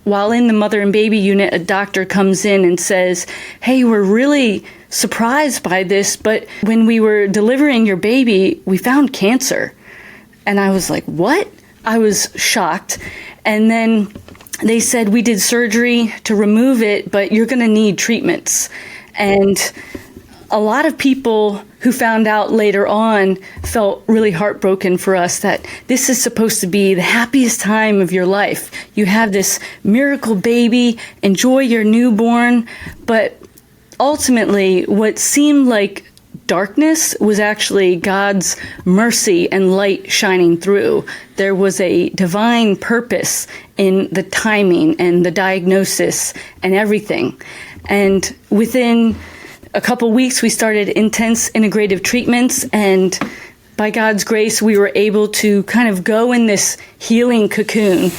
while in the mother and baby unit, a doctor comes in and says, "Hey, we're really surprised by this, but when we were delivering your baby, we found cancer." And I was like, "What?" I was shocked. And then they said, "We did surgery to remove it, but you're going to need treatments." And a lot of people who found out later on felt really heartbroken for us that this is supposed to be the happiest time of your life. You have this miracle baby, enjoy your newborn, but ultimately what seemed like darkness was actually God's mercy and light shining through. There was a divine purpose in the timing and the diagnosis and everything. And within a couple weeks, we started intense integrative treatments, and by God's grace, we were able to kind of go in this healing cocoon.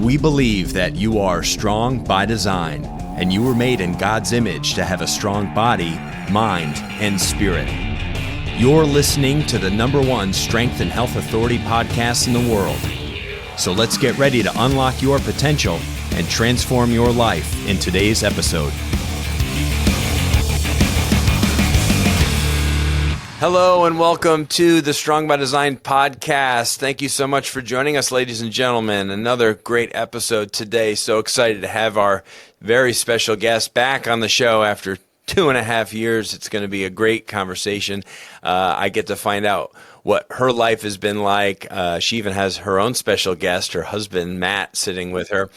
We believe that you are strong by design, and you were made in God's image to have a strong body, mind, and spirit. You're listening to the #1 Strength and Health Authority podcast in the world. So let's get ready to unlock your potential and transform your life in today's episode. Hello and welcome to the Strong by Design podcast. Thank you so much for joining us, ladies and gentlemen. Another great episode today. So excited to have our very special guest back on the show after 2.5 years. It's going to be a great conversation. I get to find out what her life has been like. She even has her own special guest, her husband, Matt, sitting with her.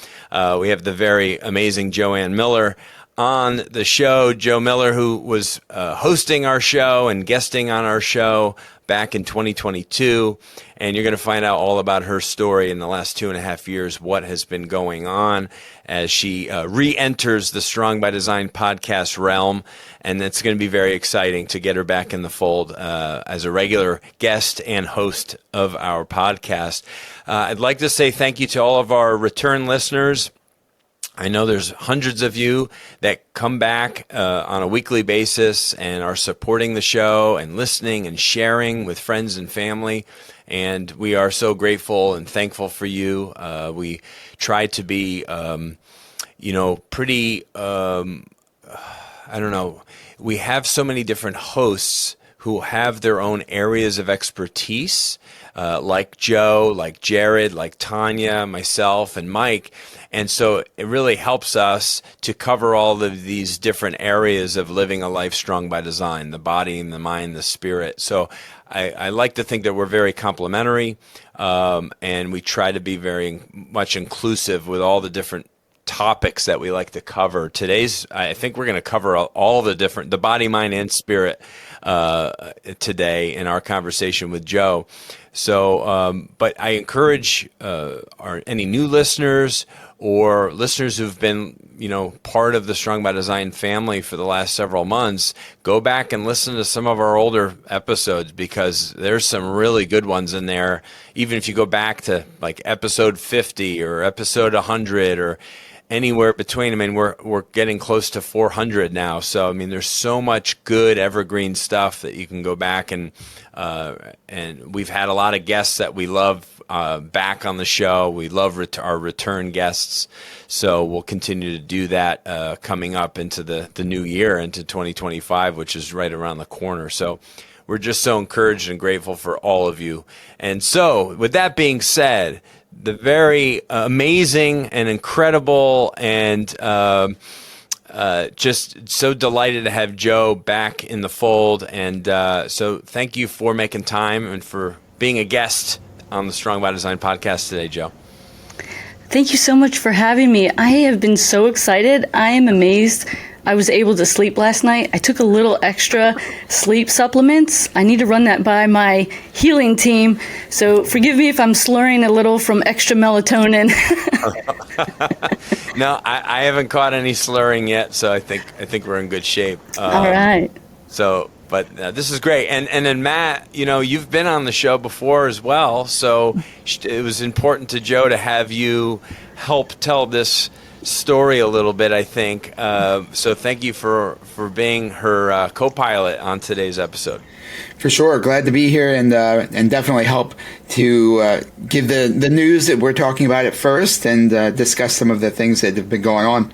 We have the very amazing Joanne Miller on the show. Joe Miller, who was hosting our show and guesting on our show back in 2022. And you're going to find out all about her story in the last 2.5 years, what has been going on as she re-enters the Strong by Design podcast realm. And it's going to be very exciting to get her back in the fold as a regular guest and host of our podcast. I'd like to say thank you to all of our return listeners. I know there's hundreds of you that come back on a weekly basis and are supporting the show and listening and sharing with friends and family. And we are so grateful and thankful for you. We try to be, pretty, we have so many different hosts who have their own areas of expertise, like Joe, like Jared, like Tanya, myself, and Mike. And so it really helps us to cover all of these different areas of living a life strong by design, the body and the mind, the spirit. So I like to think that we're very complementary, and we try to be very much inclusive with all the different topics that we like to cover. I think we're going to cover all the body, mind, and spirit today in our conversation with Joe. So, but I encourage any new listeners or listeners who've been, part of the Strong by Design family for the last several months, go back and listen to some of our older episodes because there's some really good ones in there. Even if you go back to like episode 50 or episode 100 or anywhere between. I mean, we're getting close to 400 now. So, I mean, there's so much good evergreen stuff that you can go back and we've had a lot of guests that we love back on the show. We love our return guests. So we'll continue to do that coming up into the new year, into 2025, which is right around the corner. So we're just so encouraged and grateful for all of you. And so with that being said, the very amazing and incredible and just so delighted to have Joe back in the fold. And so thank you for making time and for being a guest on the Strong by Design podcast today, Joe. Thank you so much for having me. I have been so excited. I am amazed I was able to sleep last night. I took a little extra sleep supplements. I need to run that by my healing team. So forgive me if I'm slurring a little from extra melatonin. No, I haven't caught any slurring yet, so I think we're in good shape. All right. But this is great. And then Matt, you've been on the show before as well, so it was important to Joe to have you help tell this story a little bit, I think. So thank you for being her co-pilot on today's episode. For sure. Glad to be here and definitely help to give the news that we're talking about at first and discuss some of the things that have been going on.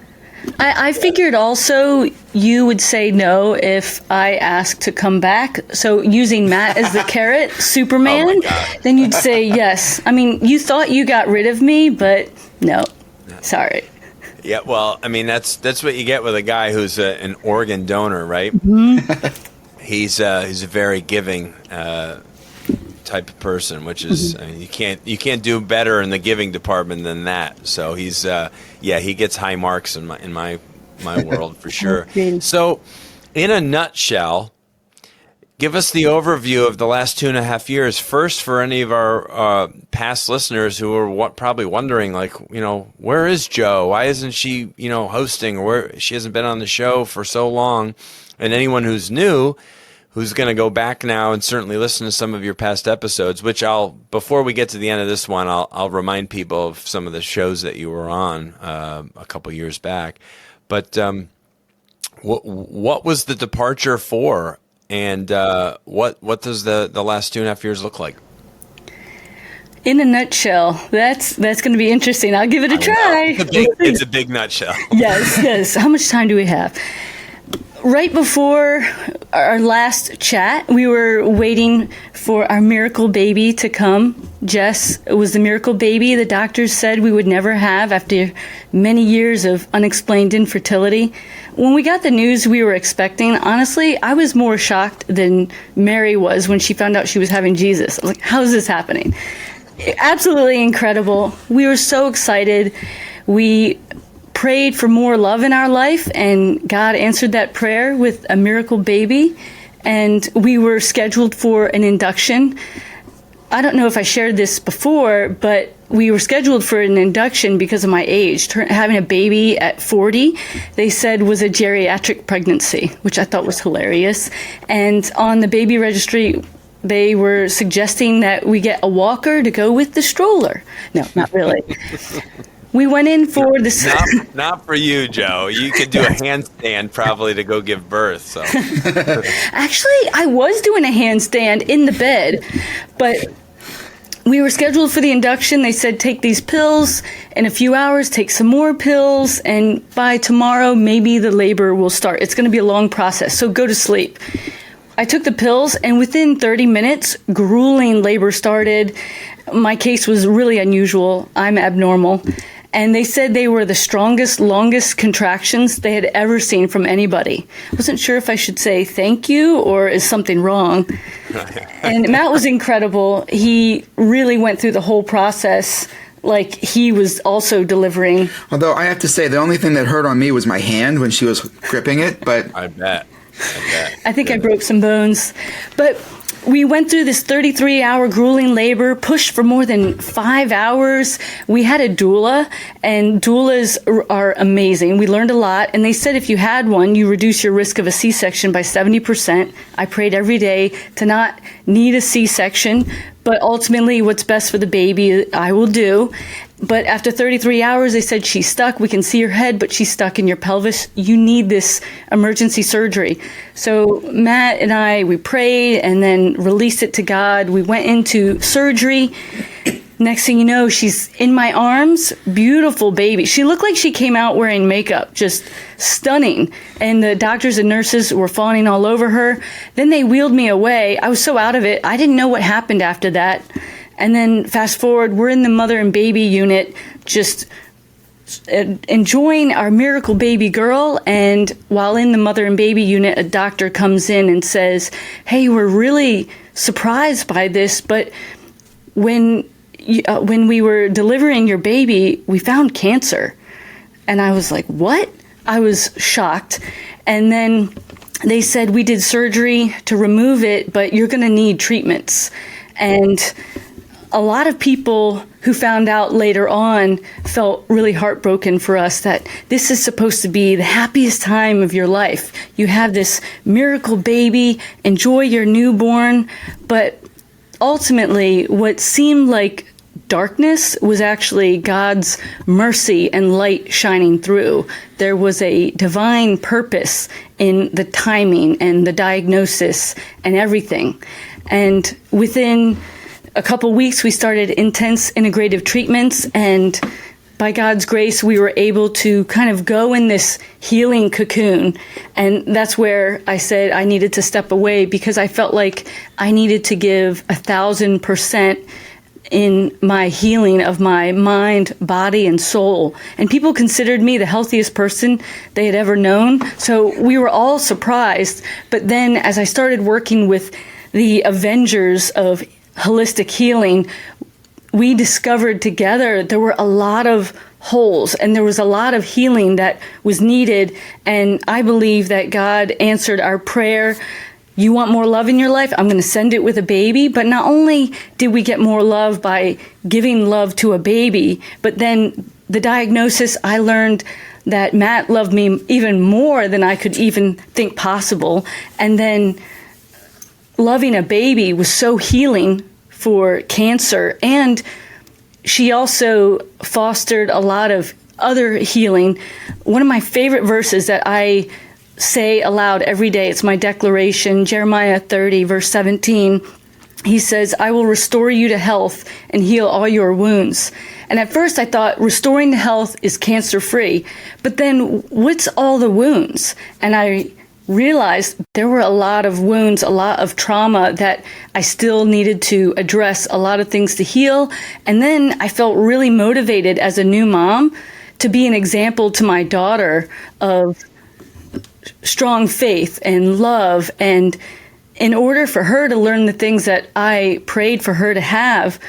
I figured also you would say no if I asked to come back. So using Matt as the carrot, Superman, then you'd say yes. I mean, you thought you got rid of me, but no. Sorry. Yeah, well, I mean, that's what you get with a guy who's an organ donor, right? Mm-hmm. He's a very giving type of person, which is you can't do better in the giving department than that. So he's he gets high marks in my world for sure. So, in a nutshell, give us the overview of the last 2.5 years. First, for any of our past listeners who are probably wondering, like, where is Jo? Why isn't she, hosting? Or where she hasn't been on the show for so long? And anyone who's new, who's going to go back now and certainly listen to some of your past episodes, which before we get to the end of this one, I'll remind people of some of the shows that you were on a couple years back. But what was the departure for? And what does the last 2.5 years look like? In a nutshell, that's going to be interesting. I'll give it a try. It's a big nutshell. Yes. How much time do we have? Right before our last chat, we were waiting for our miracle baby to come. Jess was the miracle baby the doctors said we would never have after many years of unexplained infertility. When we got the news we were expecting, honestly, I was more shocked than Mary was when she found out she was having Jesus. I was like, how is this happening? Absolutely incredible. We were so excited. We prayed for more love in our life, and God answered that prayer with a miracle baby. And we were scheduled for an induction. I don't know if I shared this before, but we were scheduled for an induction because of my age. Having a baby at 40, they said, was a geriatric pregnancy, which I thought was hilarious. And on the baby registry, they were suggesting that we get a walker to go with the stroller. No, not really. We went in for this. Not for you, Jo. You could do a handstand probably to go give birth. So actually, I was doing a handstand in the bed, but we were scheduled for the induction. They said, take these pills. In a few hours, take some more pills. And by tomorrow, maybe the labor will start. It's going to be a long process. So go to sleep. I took the pills, and within 30 minutes, grueling labor started. My case was really unusual. I'm abnormal. And they said they were the strongest, longest contractions they had ever seen from anybody. I wasn't sure if I should say thank you or is something wrong. And Matt was incredible. He really went through the whole process like he was also delivering. Although I have to say, the only thing that hurt on me was my hand when she was gripping it. But I bet. I think I broke some bones. But we went through this 33-hour grueling labor, pushed for more than 5 hours. We had a doula, and doulas are amazing. We learned a lot, and they said if you had one, you reduce your risk of a C-section by 70%. I prayed every day to not need a C-section, but ultimately what's best for the baby, I will do. But after 33 hours, they said she's stuck. We can see her head, but she's stuck in your pelvis. You need this emergency surgery. So Matt and I, we prayed and then released it to God. We went into surgery. Next thing you know, she's in my arms. Beautiful baby. She looked like she came out wearing makeup, just stunning. And the doctors and nurses were fawning all over her. Then they wheeled me away. I was so out of it. I didn't know what happened after that. And then fast forward, we're in the mother and baby unit, just enjoying our miracle baby girl. And while in the mother and baby unit, a doctor comes in and says, hey, we're really surprised by this, but when we were delivering your baby, we found cancer. And I was like, what? I was shocked. And then they said, we did surgery to remove it, but you're going to need treatments. And a lot of people who found out later on felt really heartbroken for us that this is supposed to be the happiest time of your life. You have this miracle baby, enjoy your newborn, but ultimately what seemed like darkness was actually God's mercy and light shining through. There was a divine purpose in the timing and the diagnosis and everything. And within a couple weeks, we started intense integrative treatments, and by God's grace, we were able to kind of go in this healing cocoon. And that's where I said I needed to step away, because I felt like I needed to give 1,000% in my healing of my mind, body, and soul. And people considered me the healthiest person they had ever known. So we were all surprised. But then as I started working with the Avengers of holistic healing, we discovered together there were a lot of holes and there was a lot of healing that was needed. And I believe that God answered our prayer. You want more love in your life? I'm going to send it with a baby. But not only did we get more love by giving love to a baby, but then the diagnosis, I learned that Matt loved me even more than I could even think possible. And then loving a baby was so healing for cancer. And she also fostered a lot of other healing. One of my favorite verses that I say aloud every day, it's my declaration, Jeremiah 30, verse 17. He says, I will restore you to health and heal all your wounds. And at first I thought restoring to health is cancer-free. But then what's all the wounds? And I realized there were a lot of wounds, a lot of trauma that I still needed to address, a lot of things to heal. And then I felt really motivated as a new mom to be an example to my daughter of strong faith and love. And in order for her to learn the things that I prayed for her to have,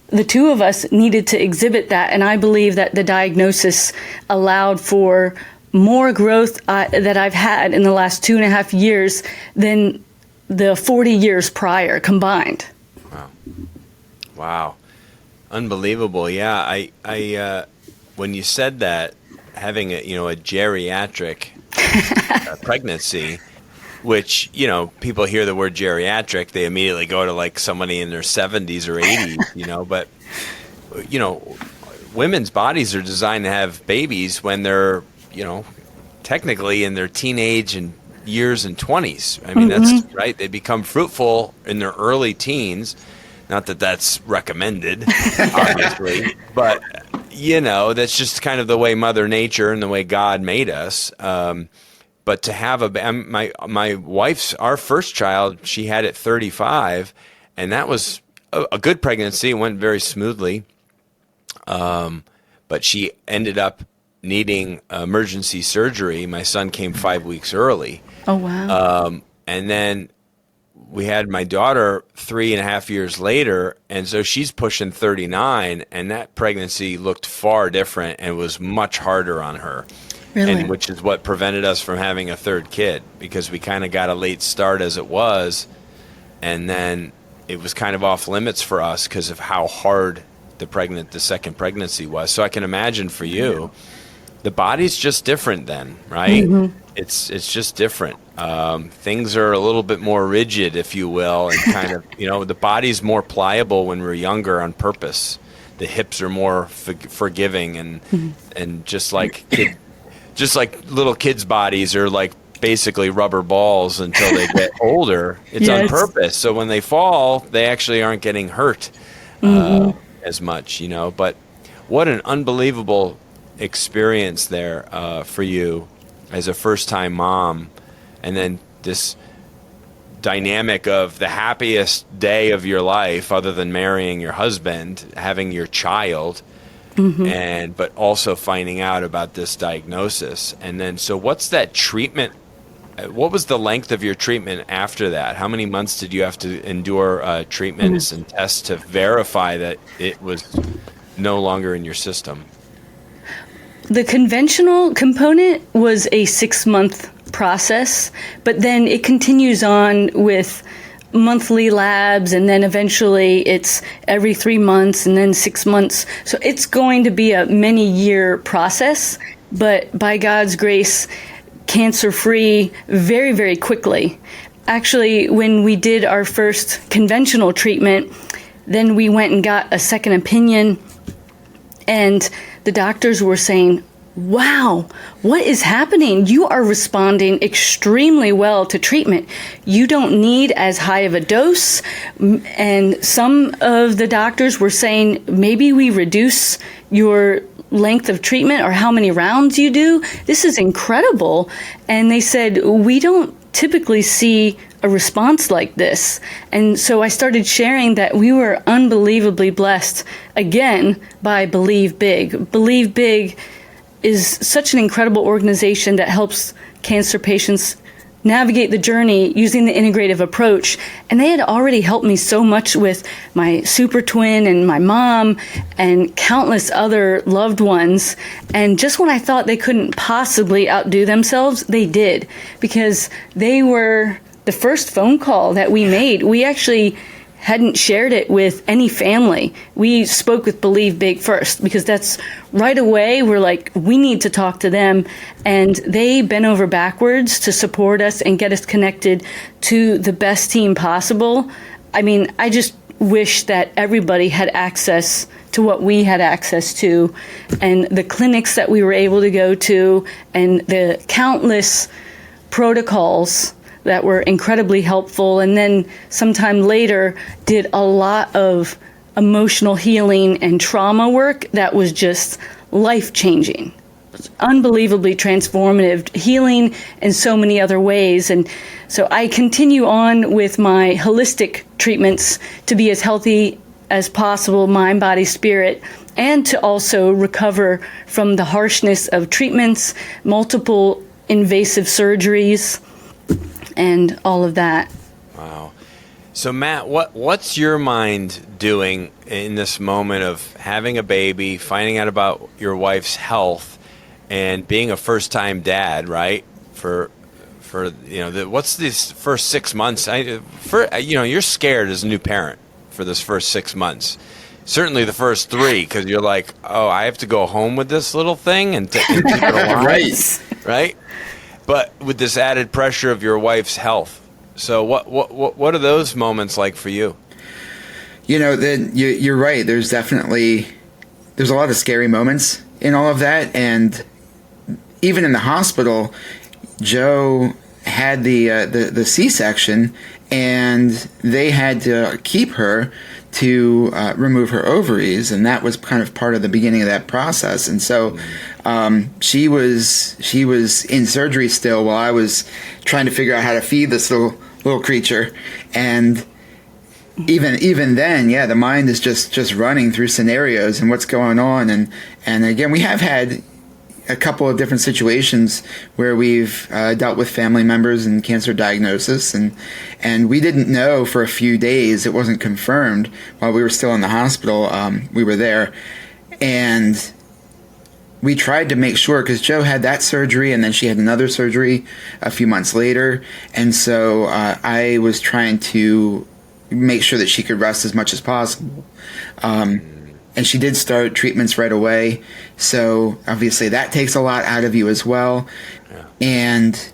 the two of us needed to exhibit that. And I believe that the diagnosis allowed for more growth that I've had in the last 2.5 years than the 40 years prior combined. Wow. Unbelievable. Yeah. I when you said that, having a geriatric pregnancy, which, people hear the word geriatric, they immediately go to like somebody in their 70s or 80s, but women's bodies are designed to have babies when they're technically in their teenage and years and 20s. I mean, that's right. They become fruitful in their early teens. Not that that's recommended, obviously, but that's just kind of the way Mother Nature and the way God made us. But to have my wife's, our first child, she had at 35, and that was a good pregnancy. It went very smoothly. But she ended up needing emergency surgery. My son came 5 weeks early. Oh, wow. And then we had my daughter 3.5 years later, and so she's pushing 39, and that pregnancy looked far different and was much harder on her. Really? And which is what prevented us from having a third kid, because we kind of got a late start as it was, and then it was kind of off limits for us because of how hard the second pregnancy was. So I can imagine for you, the body's just different then, right? Mm-hmm. It's just different. Things are a little bit more rigid, if you will, and kind of, the body's more pliable when we're younger on purpose. The hips are more forgiving, and just like little kids' bodies are like basically rubber balls until they get older. It's on purpose. So when they fall, they actually aren't getting hurt as much, But what an unbelievable experience there for you as a first-time mom, and then this dynamic of the happiest day of your life, other than marrying your husband, having your child, but also finding out about this diagnosis. And then, so what's that treatment? What was the length of your treatment after that? How many months did you have to endure treatments and tests to verify that it was no longer in your system? The conventional component was a 6-month process, but then it continues on with monthly labs, and then eventually it's every 3 months and then 6 months. So it's going to be a many-year process, but by God's grace, cancer-free very, very quickly. Actually, when we did our first conventional treatment, Then we went and got a second opinion, and the doctors were saying, wow, what is happening? You are responding extremely well to treatment. You don't need as high of a dose. And some of the doctors were saying, maybe we reduce your length of treatment or how many rounds you do. This is incredible. And they said, we don't typically see a response like this. And so I started sharing that we were unbelievably blessed, again, by Believe Big. Believe Big is such an incredible organization that helps cancer patients navigate the journey using the integrative approach. And they had already helped me so much with my super twin and my mom and countless other loved ones. And just when I thought they couldn't possibly outdo themselves, they did, because they were the first phone call that we made. We actually hadn't shared it with any family. We spoke with Believe Big first, because that's right away, we're like, we need to talk to them. And they bent over backwards to support us and get us connected to the best team possible. I mean, I just wish that everybody had access to what we had access to, and the clinics that we were able to go to, and the countless protocols that were incredibly helpful. And then sometime later did a lot of emotional healing and trauma work that was just life-changing, unbelievably transformative, healing in so many other ways. And so I continue on with my holistic treatments to be as healthy as possible, mind, body, spirit, and to also recover from the harshness of treatments, multiple invasive surgeries, and all of that. Wow. So Matt, what's your mind doing in this moment of having a baby, finding out about your wife's health, and being a first-time dad, right? For what's these first 6 months? You're scared as a new parent for this first 6 months. Certainly the first 3, because you're like, oh, I have to go home with this little thing and keep it alive, right? But with this added pressure of your wife's health. So what are those moments like for you? You're right. There's a lot of scary moments in all of that. And even in the hospital, Joe had the C-section, and they had to keep her to remove her ovaries, and that was kind of part of the beginning of that process. And so she was in surgery still while I was trying to figure out how to feed this little creature. And even then, the mind is just running through scenarios and what's going on. And again, we have had a couple of different situations where we've dealt with family members and cancer diagnosis, and we didn't know for a few days. It wasn't confirmed while we were still in the hospital. We were there, and we tried to make sure, because Joe had that surgery and then she had another surgery a few months later, and so I was trying to make sure that she could rest as much as possible. And she did start treatments right away. So obviously that takes a lot out of you as well. Yeah. And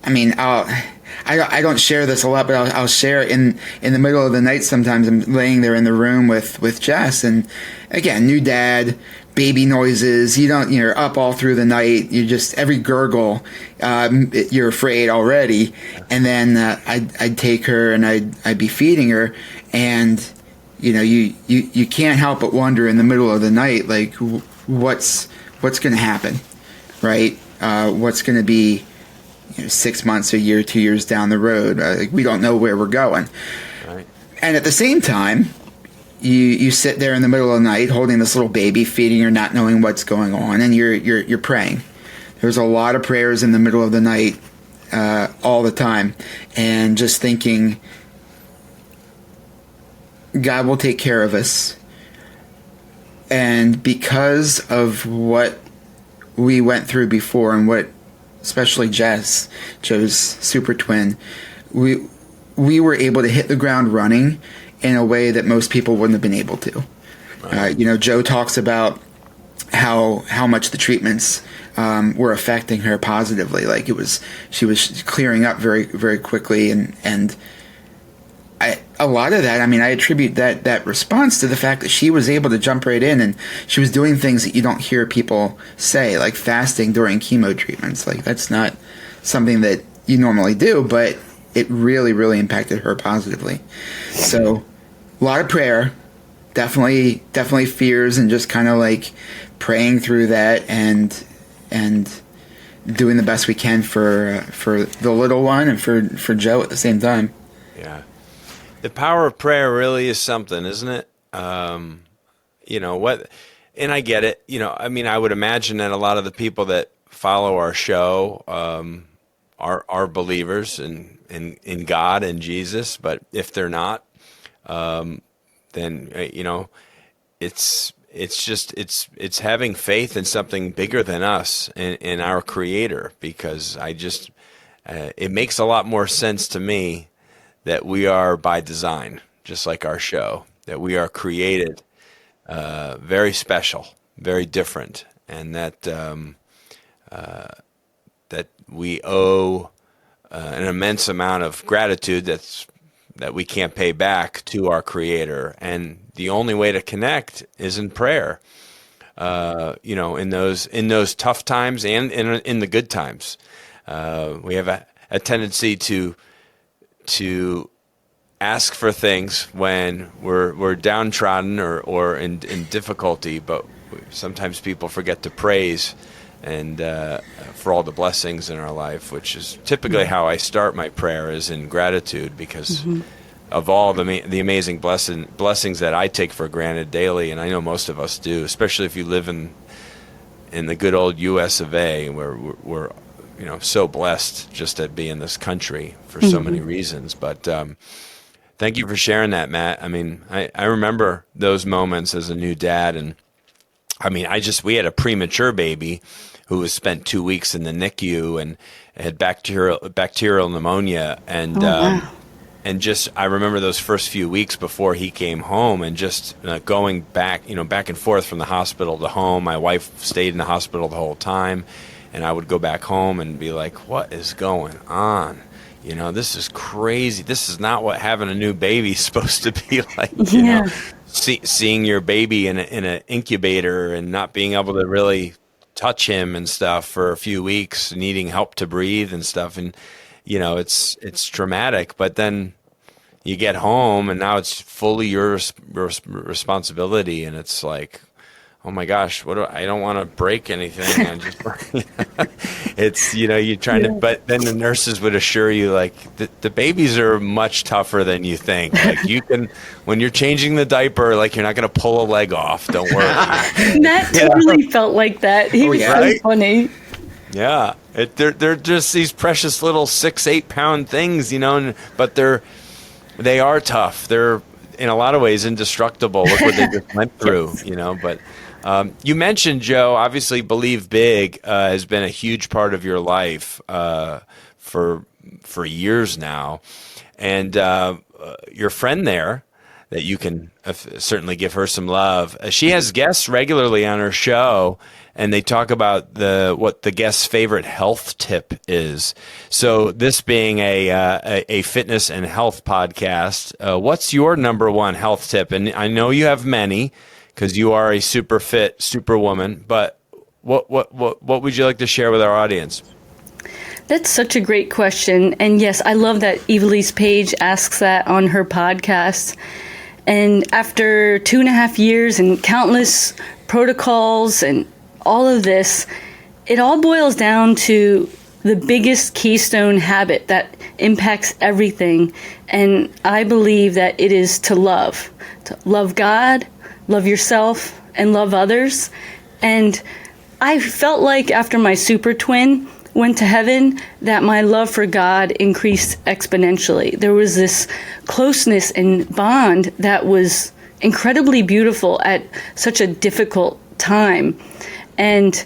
I mean, I don't share this a lot, but I'll share in the middle of the night. Sometimes I'm laying there in the room with Jess, and again, new dad, baby noises. You're up all through the night. You just, every gurgle, you're afraid already. And then I'd take her and I'd be feeding her, and you can't help but wonder in the middle of the night, like, what's going to happen, right? What's going to be 6 months, a year, 2 years down the road? We don't know where we're going. Right. And at the same time, you sit there in the middle of the night holding this little baby, feeding her, not knowing what's going on, and you're praying. There's a lot of prayers in the middle of the night, all the time, and just thinking, God will take care of us. And because of what we went through before, and what especially Jess, Joe's super twin, we were able to hit the ground running in a way that most people wouldn't have been able to. Right. Joe talks about how much the treatments were affecting her positively. Like she was clearing up very, very quickly, and a lot of that, I mean, I attribute that response to the fact that she was able to jump right in, and she was doing things that you don't hear people say, like fasting during chemo treatments. Like, that's not something that you normally do, but it really, really impacted her positively. So a lot of prayer, definitely fears, and just kind of like praying through that and doing the best we can for the little one and for Joe at the same time. Yeah. The power of prayer really is something, isn't it? You know what? And I get it. You know, I mean, I would imagine that a lot of the people that follow our show are believers in God and Jesus. But if they're not, then you know, it's having faith in something bigger than us, in our Creator. Because it makes a lot more sense to me that we are by design, just like our show, that we are created very special, very different, and that that we owe an immense amount of gratitude that we can't pay back to our Creator. And the only way to connect is in prayer. You know, in those tough times and in the good times, we have a tendency to ask for things when we're downtrodden or in difficulty, but sometimes people forget to praise and for all the blessings in our life, which is typically how I start my prayer, is in gratitude, because of all the amazing blessings that I take for granted daily, and I know most of us do, especially if you live in the good old U.S. of A., where we're you know, so blessed just to be in this country for so many reasons. But thank you for sharing that, Matt. I mean, I remember those moments as a new dad, and I mean, we had a premature baby who was spent 2 weeks in the NICU and had bacterial pneumonia, and and just I remember those first few weeks before he came home, and just going back and forth from the hospital to home. My wife stayed in the hospital the whole time. And I would go back home and be like, what is going on? You know, this is crazy. This is not what having a new baby is supposed to be like. You know, seeing your baby in an incubator and not being able to really touch him and stuff for a few weeks, needing help to breathe and stuff. And, you know, it's traumatic. But then you get home and now it's fully your responsibility. And it's like, oh my gosh, I don't want to break anything. I just, it's, you know, you're trying to, but then the nurses would assure you, like, the babies are much tougher than you think. Like, you can, when you're changing the diaper, like, you're not going to pull a leg off. Don't worry. Matt totally felt like that. He was so funny. Yeah. They're just these precious little 6-8 pound things, you know, but they are tough. They're in a lot of ways indestructible. Look what they just went through, you know, but you mentioned, Joe, obviously Believe Big has been a huge part of your life for years now. And your friend there, that you can certainly give her some love, she has guests regularly on her show, and they talk about what the guest's favorite health tip is. So this being a fitness and health podcast, what's your number one health tip? And I know you have many, because you are a super fit superwoman, but what would you like to share with our audience? That's such a great question. And yes, I love that Evilise Page asks that on her podcast. And after 2.5 years and countless protocols and all of this, it all boils down to the biggest keystone habit that impacts everything. And I believe that it is to love God, love yourself, and love others. And I felt like after my super twin went to heaven, that my love for God increased exponentially. There was this closeness and bond that was incredibly beautiful at such a difficult time. And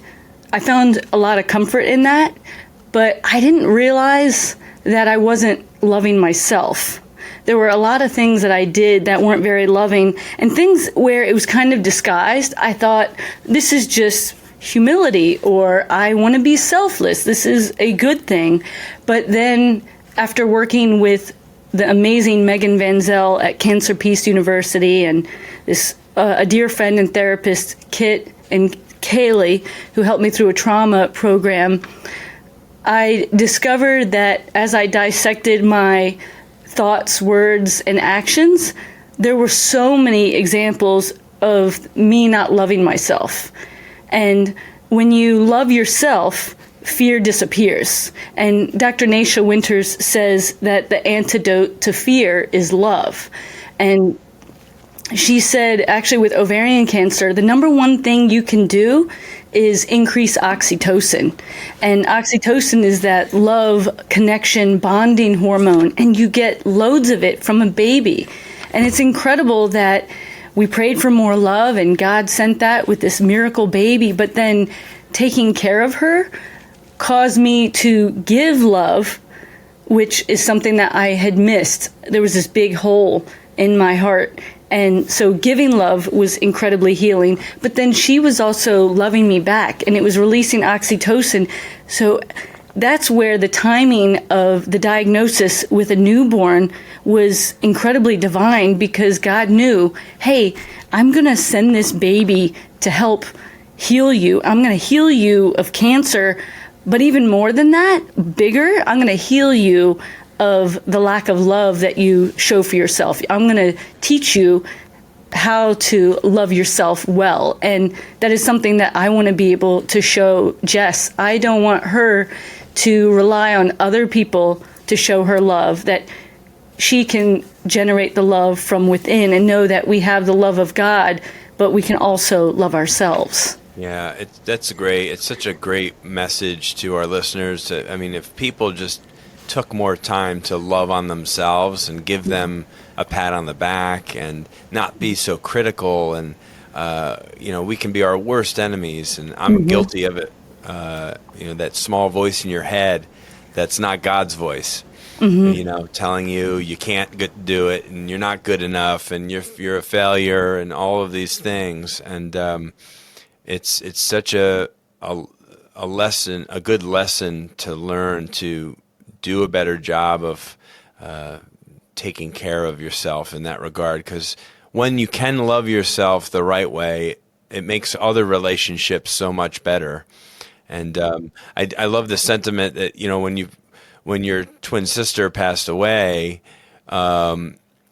I found a lot of comfort in that, but I didn't realize that I wasn't loving myself. There were a lot of things that I did that weren't very loving, and things where it was kind of disguised. I thought, this is just humility, or I want to be selfless. This is a good thing. But then after working with the amazing Megan Van Zell at Cancer Peace University, and this a dear friend and therapist, Kit and Kaylee, who helped me through a trauma program, I discovered that as I dissected my thoughts, words, and actions, there were so many examples of me not loving myself. And when you love yourself, fear disappears. And Dr. Nasha Winters says that the antidote to fear is love. And she said, actually, with ovarian cancer, the number one thing you can do is increase oxytocin. And oxytocin is that love, connection, bonding hormone, and you get loads of it from a baby. And it's incredible that we prayed for more love, and God sent that with this miracle baby, but then taking care of her caused me to give love, which is something that I had missed. There was this big hole in my heart. And so giving love was incredibly healing. But then she was also loving me back, and it was releasing oxytocin. So that's where the timing of the diagnosis with a newborn was incredibly divine, because God knew, hey, I'm going to send this baby to help heal you. I'm going to heal you of cancer. But even more than that, bigger, I'm going to heal you of the lack of love that you show for yourself. I'm going to teach you how to love yourself well. And that is something that I want to be able to show Jess. I don't want her to rely on other people to show her love, that she can generate the love from within and know that we have the love of God, but we can also love ourselves. Yeah, that's great. It's such a great message to our listeners. I mean, if people just took more time to love on themselves and give them a pat on the back and not be so critical, and we can be our worst enemies, and I'm guilty of it. That small voice in your head that's not God's voice, telling you can't do it, and you're not good enough, and you're a failure, and all of these things. And it's such a lesson, a good lesson to learn to do a better job of taking care of yourself in that regard, because when you can love yourself the right way, it makes other relationships so much better. And I love the sentiment that when your twin sister passed away,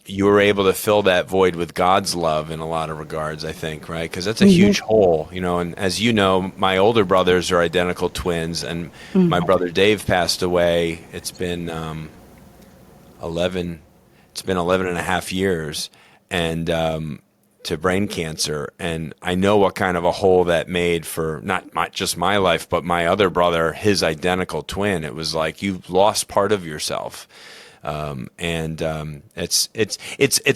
you were able to fill that void with God's love in a lot of regards, I think, right? Because that's a huge hole, and as you know, my older brothers are identical twins, and my brother Dave passed away. It's been 11 and a half years, and to brain cancer. And I know what kind of a hole that made for not just my life, but my other brother, his identical twin. It was like you lost part of yourself. It's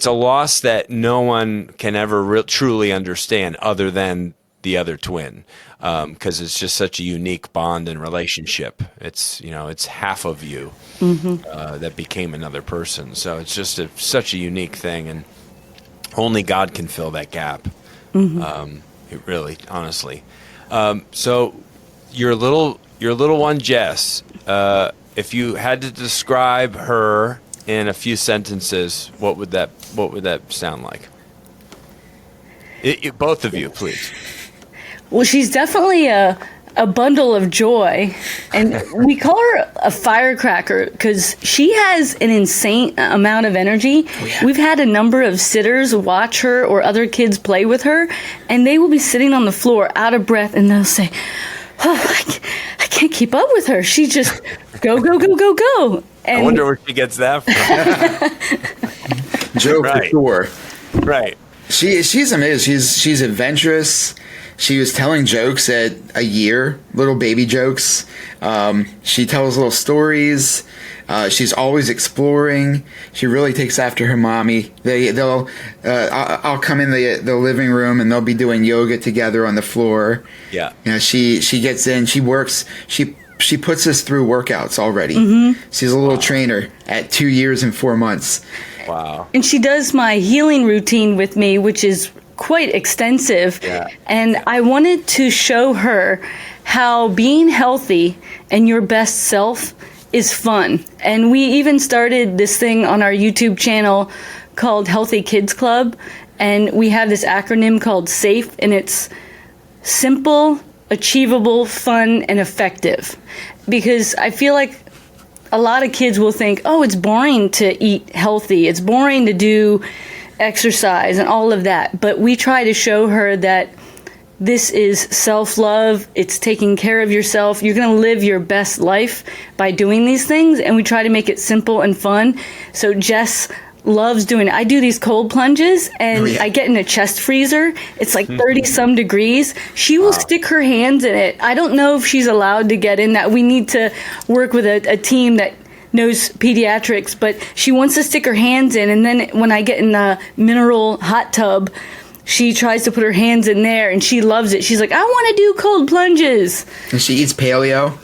a loss that no one can ever truly understand other than the other twin, because it's just such a unique bond and relationship. It's half of you that became another person. So it's just such a unique thing, and only God can fill that gap. It really, honestly. So your little one, Jess. If you had to describe her in a few sentences, what would that sound like? Both of you, please. Well, she's definitely a bundle of joy, and we call her a firecracker because she has an insane amount of energy. Oh, yeah. We've had a number of sitters watch her or other kids play with her, and they will be sitting on the floor out of breath, and they'll say, "Oh, I can't keep up with her. She just go, go, go, go, go." And I wonder where she gets that from. Joe, right. For sure. Right. She's amazing. She's adventurous. She was telling jokes at a year, little baby jokes. She tells little stories. She's always exploring. She really takes after her mommy. I'll come in the living room and they'll be doing yoga together on the floor. Yeah. She gets in. She works. She puts us through workouts already. She's a little trainer at 2 years and 4 months. Wow. And she does my healing routine with me, which is quite extensive. Yeah. And I wanted to show her how being healthy and your best self is fun. And we even started this thing on our YouTube channel called Healthy Kids Club. And we have this acronym called SAFE, and it's simple, achievable, fun, and effective. Because I feel like a lot of kids will think, oh, it's boring to eat healthy. It's boring to do exercise and all of that. But we try to show her that this is self-love. It's taking care of yourself. You're going to live your best life by doing these things. And we try to make it simple and fun. So Jess loves doing it. I do these cold plunges, and I get in a chest freezer. It's like 30 some degrees. She will stick her hands in it. I don't know if she's allowed to get in that. We need to work with a team that knows pediatrics, but she wants to stick her hands in. And then when I get in the mineral hot tub, she tries to put her hands in there, and she loves it. She's like, I want to do cold plunges. And she eats paleo.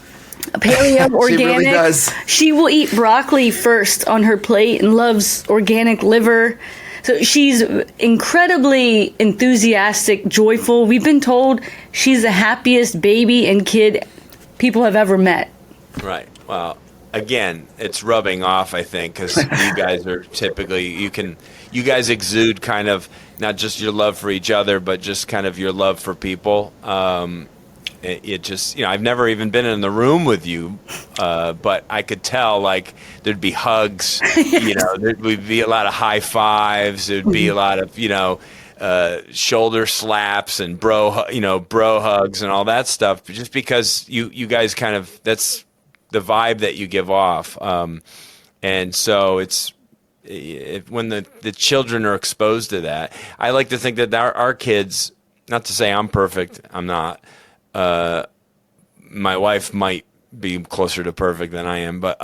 Paleo, organic. She really does. She will eat broccoli first on her plate and loves organic liver. So she's incredibly enthusiastic, joyful. We've been told she's the happiest baby and kid people have ever met. Right. Well, again, it's rubbing off, I think, because you guys are typically, you guys exude kind of not just your love for each other, but just kind of your love for people. It just, I've never even been in the room with you, but I could tell, like, there'd be hugs, there would be a lot of high fives, there'd be a lot of, shoulder slaps and bro hugs and all that stuff, just because you guys kind of, that's the vibe that you give off. And so when the children are exposed to that, I like to think that our kids, not to say I'm perfect, I'm not. My wife might be closer to perfect than I am, but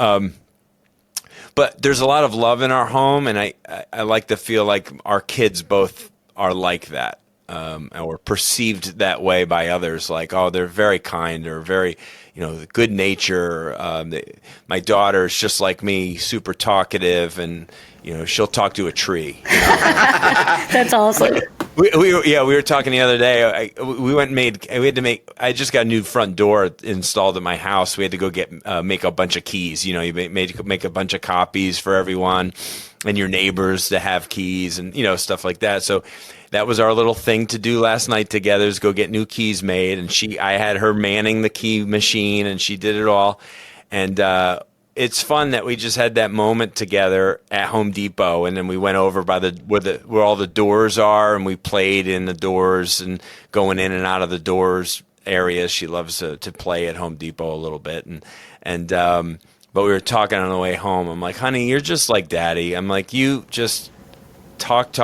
there's a lot of love in our home, and I like to feel like our kids both are like that, or perceived that way by others. Like, oh, they're very kind, or very, good nature. My daughter's just like me, super talkative, and she'll talk to a tree. That's awesome. We were talking the other day. I just got a new front door installed at my house. We had to go make a bunch of keys. You make a bunch of copies for everyone and your neighbors to have keys and, stuff like that. So that was our little thing to do last night together, is go get new keys made. And I had her manning the key machine, and she did it all. And, it's fun that we just had that moment together at Home Depot, and then we went over by where all the doors are, and we played in the doors and going in and out of the doors areas. She loves to play at Home Depot a little bit, but we were talking on the way home. I'm like, honey, you're just like Daddy. I'm like, you just talk.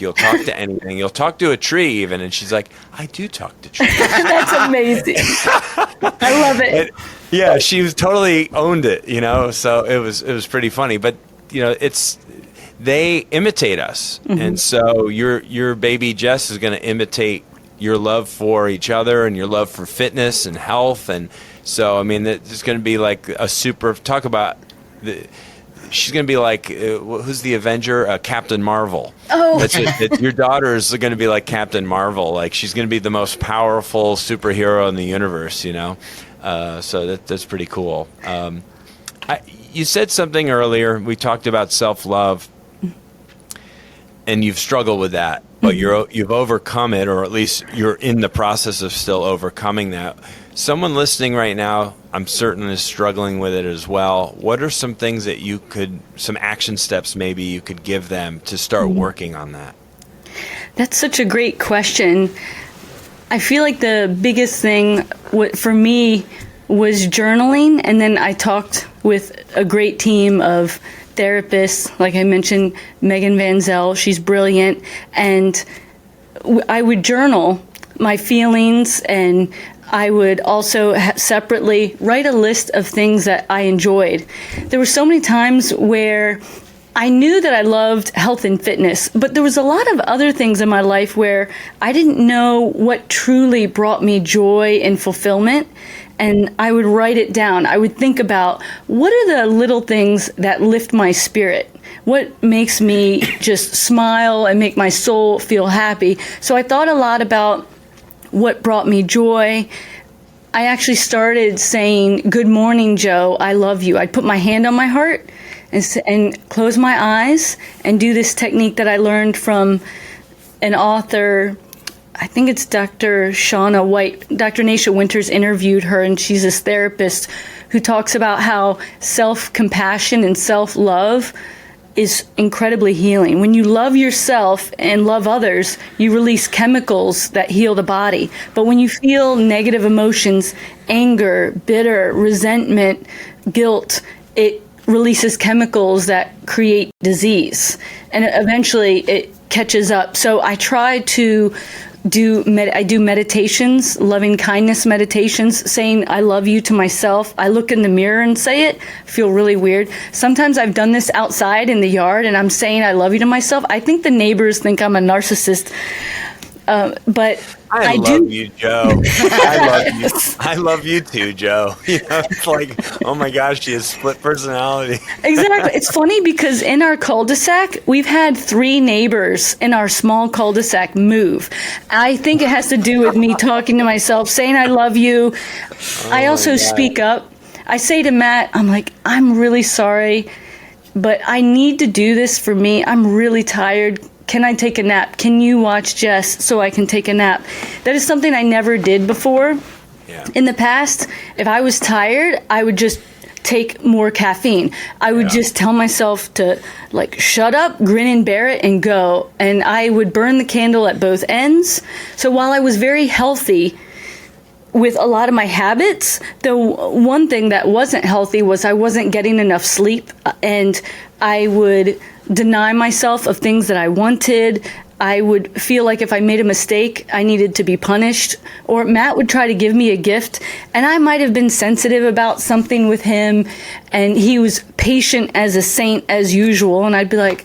You'll talk to anything. You'll talk to a tree even. And she's like, I do talk to trees. That's amazing. I love it. Yeah, she was totally owned it, so it was pretty funny. But, they imitate us. Mm-hmm. And so your baby Jess is going to imitate your love for each other and your love for fitness and health. And so, it's going to be like a super, talk about she's going to be like, who's the Avenger? Captain Marvel. Oh. Your daughter's going to be like Captain Marvel. Like, she's going to be the most powerful superhero in the universe, So that's pretty cool. You said something earlier. We talked about self-love, and you've struggled with that, but you've overcome it, or at least you're in the process of still overcoming that. Someone listening right now, I'm certain, is struggling with it as well. What are some things that some action steps maybe you could give them to start working on that? That's such a great question. I feel like the biggest thing for me was journaling, and then I talked with a great team of therapists. Like I mentioned, Megan Van Zell, she's brilliant, and I would journal my feelings, and I would also separately write a list of things that I enjoyed. There were so many times where I knew that I loved health and fitness, but there was a lot of other things in my life where I didn't know what truly brought me joy and fulfillment, and I would write it down. I would think about, what are the little things that lift my spirit? What makes me just smile and make my soul feel happy? So I thought a lot about what brought me joy. I actually started saying, "Good morning, Joe. I love you." I'd put my hand on my heart and close my eyes and do this technique that I learned from an author. I think it's Dr. Shauna White. Dr. Nasha Winters interviewed her, and she's this therapist who talks about how self-compassion and self-love is incredibly healing. When you love yourself and love others, you release chemicals that heal the body. But when you feel negative emotions, anger, bitter, resentment, guilt, it releases chemicals that create disease. And eventually it catches up. So I try to do meditations, loving kindness meditations, saying I love you to myself. I look in the mirror and say it. I feel really weird. Sometimes I've done this outside in the yard and I'm saying I love you to myself. I think the neighbors think I'm a narcissist. But I love you, Joe. I love you too, Joe. It's like, oh my gosh, she has split personality. Exactly. It's funny because in our cul-de-sac, we've had 3 neighbors in our small cul-de-sac move. I think it has to do with me talking to myself, saying I love you. I also speak up. I say to Matt, I'm like, I'm really sorry, but I need to do this for me. I'm really tired. Can I take a nap? Can you watch Jess so I can take a nap? That is something I never did before. Yeah. In the past, if I was tired, I would just take more caffeine. I would just tell myself to like shut up, grin and bear it, and go. And I would burn the candle at both ends. So while I was very healthy with a lot of my habits, the one thing that wasn't healthy was I wasn't getting enough sleep, and I would deny myself of things that I wanted. I would feel like if I made a mistake, I needed to be punished. Or Matt would try to give me a gift, and I might have been sensitive about something with him, and he was patient as a saint as usual, and I'd be like,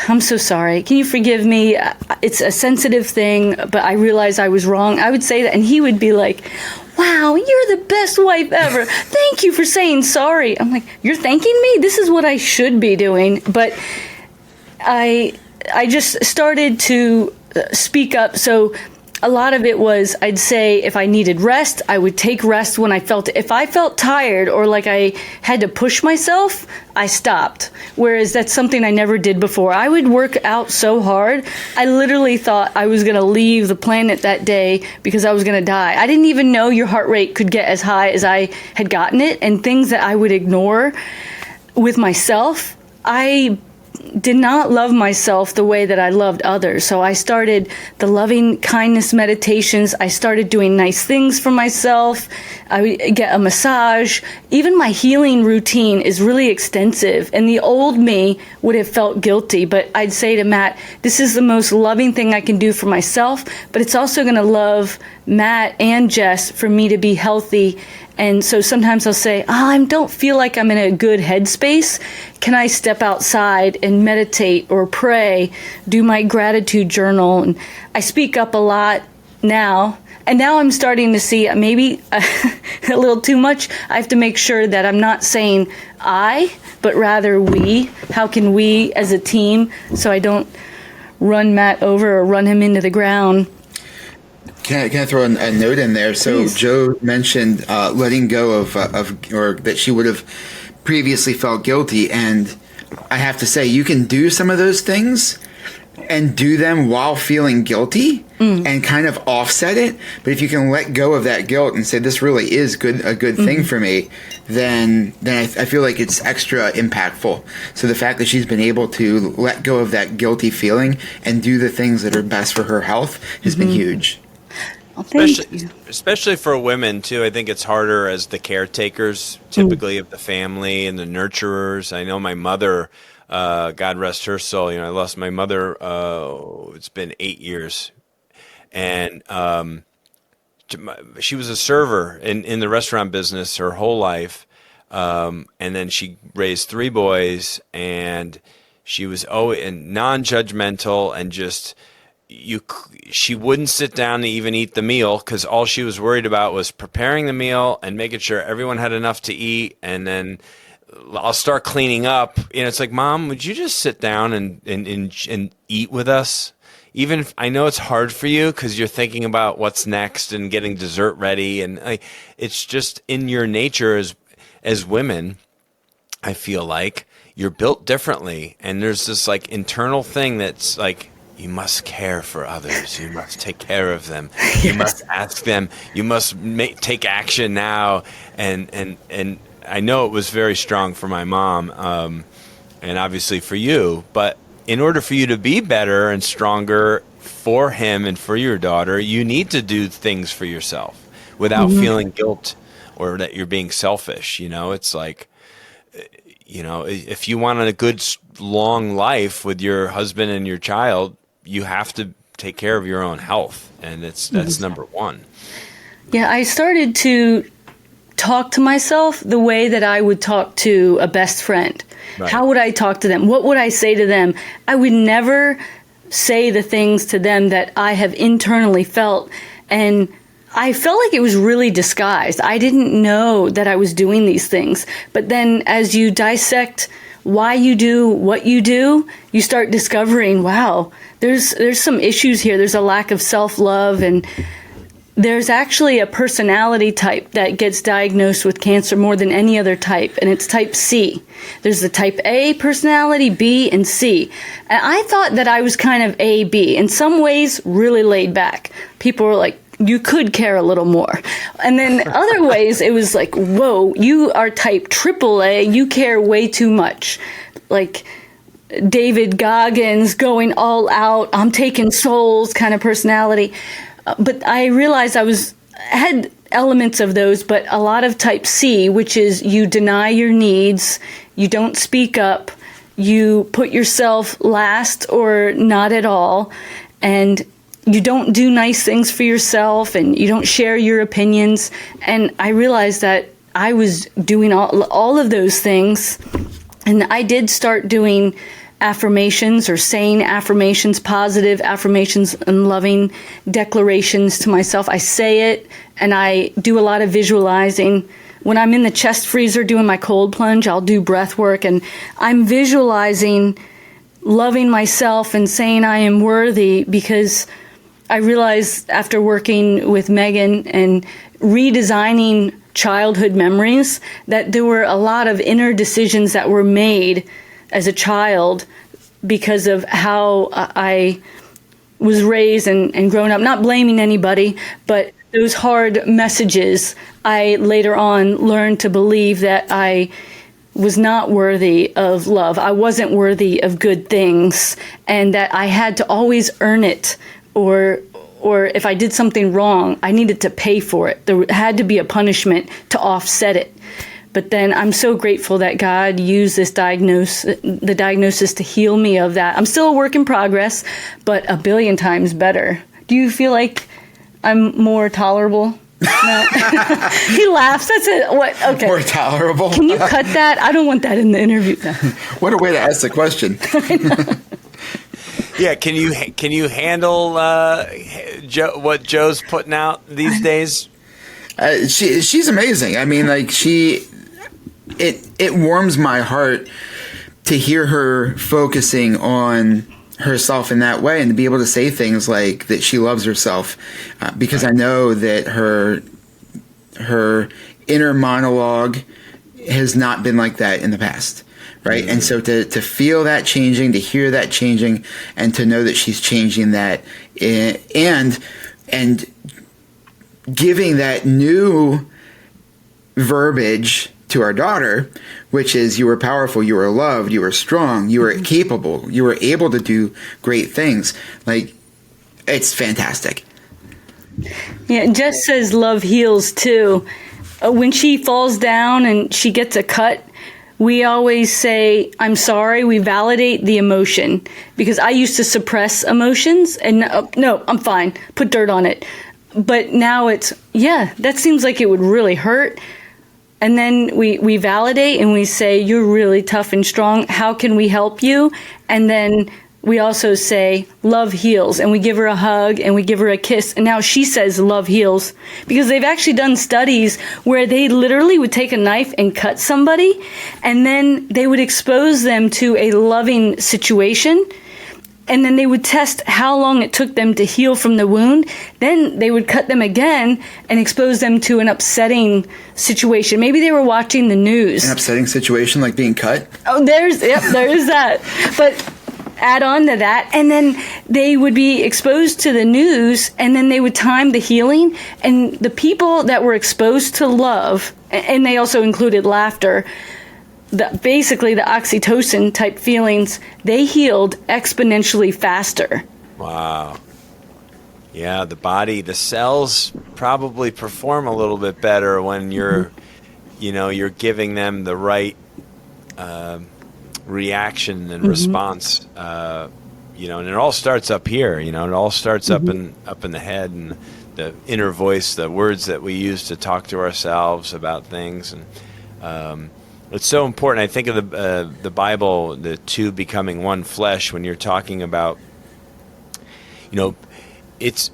I'm so sorry. Can you forgive me? It's a sensitive thing, but I realized I was wrong. I would say that, and he would be like, wow, you're the best wife ever. Thank you for saying sorry. I'm like, you're thanking me? This is what I should be doing. But I just started to speak up. So a lot of it was, I'd say if I needed rest, I would take rest when I felt it. If I felt tired or like I had to push myself, I stopped. Whereas that's something I never did before. I would work out so hard. I literally thought I was going to leave the planet that day because I was going to die. I didn't even know your heart rate could get as high as I had gotten it, and things that I would ignore with myself. I did not love myself the way that I loved others. So I started the loving kindness meditations. I started doing nice things for myself. I would get a massage. Even my healing routine is really extensive. And the old me would have felt guilty. But I'd say to Matt, this is the most loving thing I can do for myself. But it's also going to love Matt and Jess for me to be healthy. And so sometimes I'll say, I don't feel like I'm in a good headspace. Can I step outside and meditate or pray, do my gratitude journal? And I speak up a lot now. And now I'm starting to see maybe a little too much. I have to make sure that I'm not saying I, but rather we. How can we as a team, so I don't run Matt over or run him into the ground? Can I throw a note in there? So Please. Joe mentioned letting go of or that she would have previously felt guilty, and I have to say you can do some of those things and do them while feeling guilty and kind of offset it. But if you can let go of that guilt and say this really is a good thing for me, then I feel like it's extra impactful. So the fact that she's been able to let go of that guilty feeling and do the things that are best for her health has been huge. Well, Especially for women too. I think it's harder as the caretakers, typically of the family and the nurturers. I know my mother, God rest her soul. I lost my mother. It's been 8 years, and she was a server in the restaurant business her whole life, and then she raised 3 boys, and she was non-judgmental and just. She wouldn't sit down to even eat the meal because all she was worried about was preparing the meal and making sure everyone had enough to eat, and then I'll start cleaning up. It's like, Mom, would you just sit down and eat with us? even if I know it's hard for you because you're thinking about what's next and getting dessert ready, and it's just in your nature as women. I feel like you're built differently, and there's this like internal thing that's like, you must care for others. You must take care of them. Yes. You must ask them. You must take action now. And I know it was very strong for my mom, and obviously for you. But in order for you to be better and stronger for him and for your daughter, you need to do things for yourself without feeling guilt or that you're being selfish. It's like, if you want a good long life with your husband and your child, you have to take care of your own health, and that's number one. Yeah, I started to talk to myself the way that I would talk to a best friend. Right. How would I talk to them? What would I say to them? I would never say the things to them that I have internally felt, and I felt like it was really disguised. I didn't know that I was doing these things. But then as you dissect why you do what you do, you start discovering, wow, there's some issues here. There's a lack of self-love, and there's actually a personality type that gets diagnosed with cancer more than any other type, and it's type C. There's the type A personality, B, and C. And I thought that I was kind of A, B. In some ways, really laid back. People were like, you could care a little more. And then other ways, it was like, whoa, you are type AAA, you care way too much. Like David Goggins going all out, I'm taking souls kind of personality. But I realized I had elements of those, but a lot of type C, which is you deny your needs, you don't speak up, you put yourself last or not at all, and you don't do nice things for yourself, and you don't share your opinions. And I realized that I was doing all of those things. And I did start doing affirmations, or saying affirmations, positive affirmations and loving declarations to myself. I say it, and I do a lot of visualizing. When I'm in the chest freezer doing my cold plunge, I'll do breath work, and I'm visualizing loving myself and saying I am worthy, because I realized after working with Megan and redesigning childhood memories that there were a lot of inner decisions that were made as a child because of how I was raised and grown up. Not blaming anybody, but those hard messages, I later on learned to believe that I was not worthy of love. I wasn't worthy of good things, and that I had to always earn it, or if I did something wrong, I needed to pay for it. There had to be a punishment to offset it. But then I'm so grateful that God used the diagnosis to heal me of that. I'm still a work in progress, but 1,000,000,000 times better. Do you feel like I'm more tolerable? No. He laughs. That's it. What? Okay. More tolerable. Can you cut that? I don't want that in the interview. No. What a way to ask the question. Yeah, can you handle what Joe's putting out these days? She's amazing. I mean, like it warms my heart to hear her focusing on herself in that way, and to be able to say things like that she loves herself, because I know that her inner monologue has not been like that in the past. Right. Mm-hmm. And so to feel that changing, to hear that changing, and to know that she's changing that, and giving that new verbiage to our daughter, which is, you are powerful, you are loved, you are strong, you are capable, you are able to do great things. Like, it's fantastic. Yeah, Jess says love heals too. When she falls down and she gets a cut, we always say, I'm sorry. We validate the emotion, because I used to suppress emotions and no, I'm fine. Put dirt on it. But now it's, yeah, that seems like it would really hurt. And then we validate and we say, you're really tough and strong. How can we help you? And then we also say, love heals. And we give her a hug and we give her a kiss. And now she says love heals, because they've actually done studies where they literally would take a knife and cut somebody, and then they would expose them to a loving situation. and then they would test how long it took them to heal from the wound. Then they would cut them again and expose them to an upsetting situation. Maybe they were watching the news. An upsetting situation like being cut? Oh, there is that. But add on to that, and then they would be exposed to the news, and then they would time the healing. And the people that were exposed to love, and they also included laughter, basically the oxytocin type feelings, they healed exponentially faster. Wow. Yeah, the body, the cells probably perform a little bit better when you're giving them the right reaction and response. And it all starts up here. It all starts up in the head, and the inner voice, the words that we use to talk to ourselves about things, and it's so important. I think of the Bible, the two becoming one flesh. When you're talking about, it's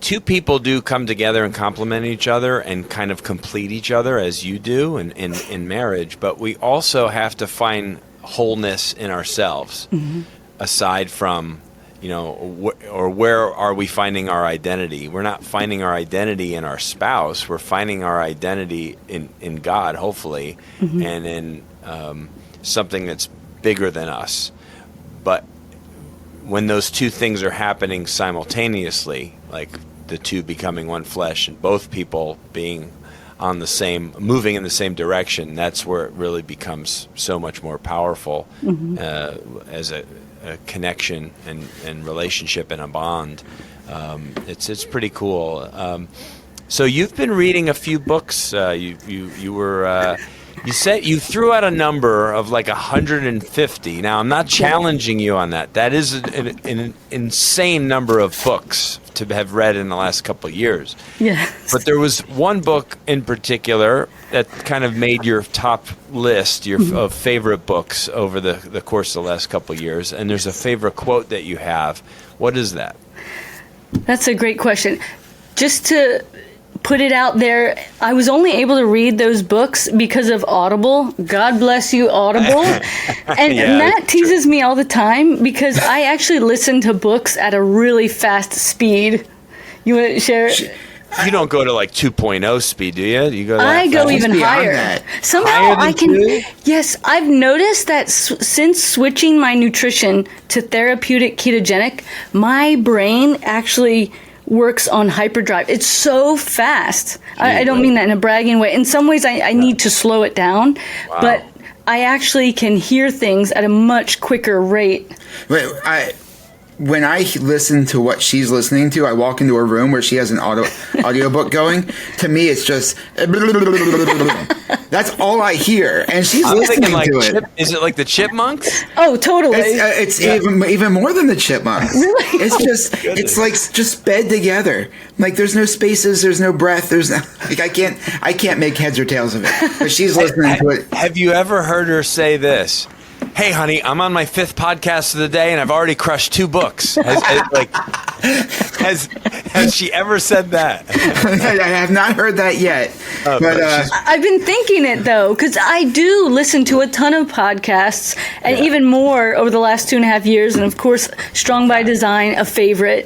two people do come together and complement each other and kind of complete each other, as you do in marriage. But we also have to find wholeness in ourselves, aside from, or where are we finding our identity? We're not finding our identity in our spouse. We're finding our identity in God, hopefully, and in something that's bigger than us. But when those two things are happening simultaneously, like the two becoming one flesh and both people being moving in the same direction, that's where it really becomes so much more powerful as a connection and relationship and a bond. It's pretty cool. So you've been reading a few books. You said you threw out a number of like 150. Now, I'm not challenging you on that. That is an insane number of books to have read in the last couple of years. Yeah. But there was one book in particular that kind of made your top list of favorite books over the course of the last couple of years. And there's a favorite quote that you have. What is that? That's a great question. Just to put it out there, I was only able to read those books because of Audible. God bless you, Audible. And Matt teases me all the time because I actually listen to books at a really fast speed. You want to share? You don't go to like 2.0 speed, do you? You go. I go even higher. That. Somehow I can. Yes, I've noticed that since switching my nutrition to therapeutic ketogenic, my brain actually works on hyperdrive. It's so fast. I don't mean that in a bragging way. In some ways, I need to slow it down, but I actually can hear things at a much quicker rate. When I listen to what she's listening to, I walk into a room where she has an audiobook going. To me, it's just that's all I hear, and she's listening to it. Is it like the Chipmunks? Oh, totally. It's even more than the Chipmunks. Really? It's just it's like just bed together. Like there's no spaces, there's no breath, there's no, like I can't make heads or tails of it. But she's listening to it. Have you ever heard her say this? Hey, honey, I'm on my 5th podcast of the day, and I've already crushed 2 books. Has she ever said that? I have not heard that yet. But I've been thinking it, though, because I do listen to a ton of podcasts, and even more over the last 2.5 years. And, of course, Strong by Design, a favorite.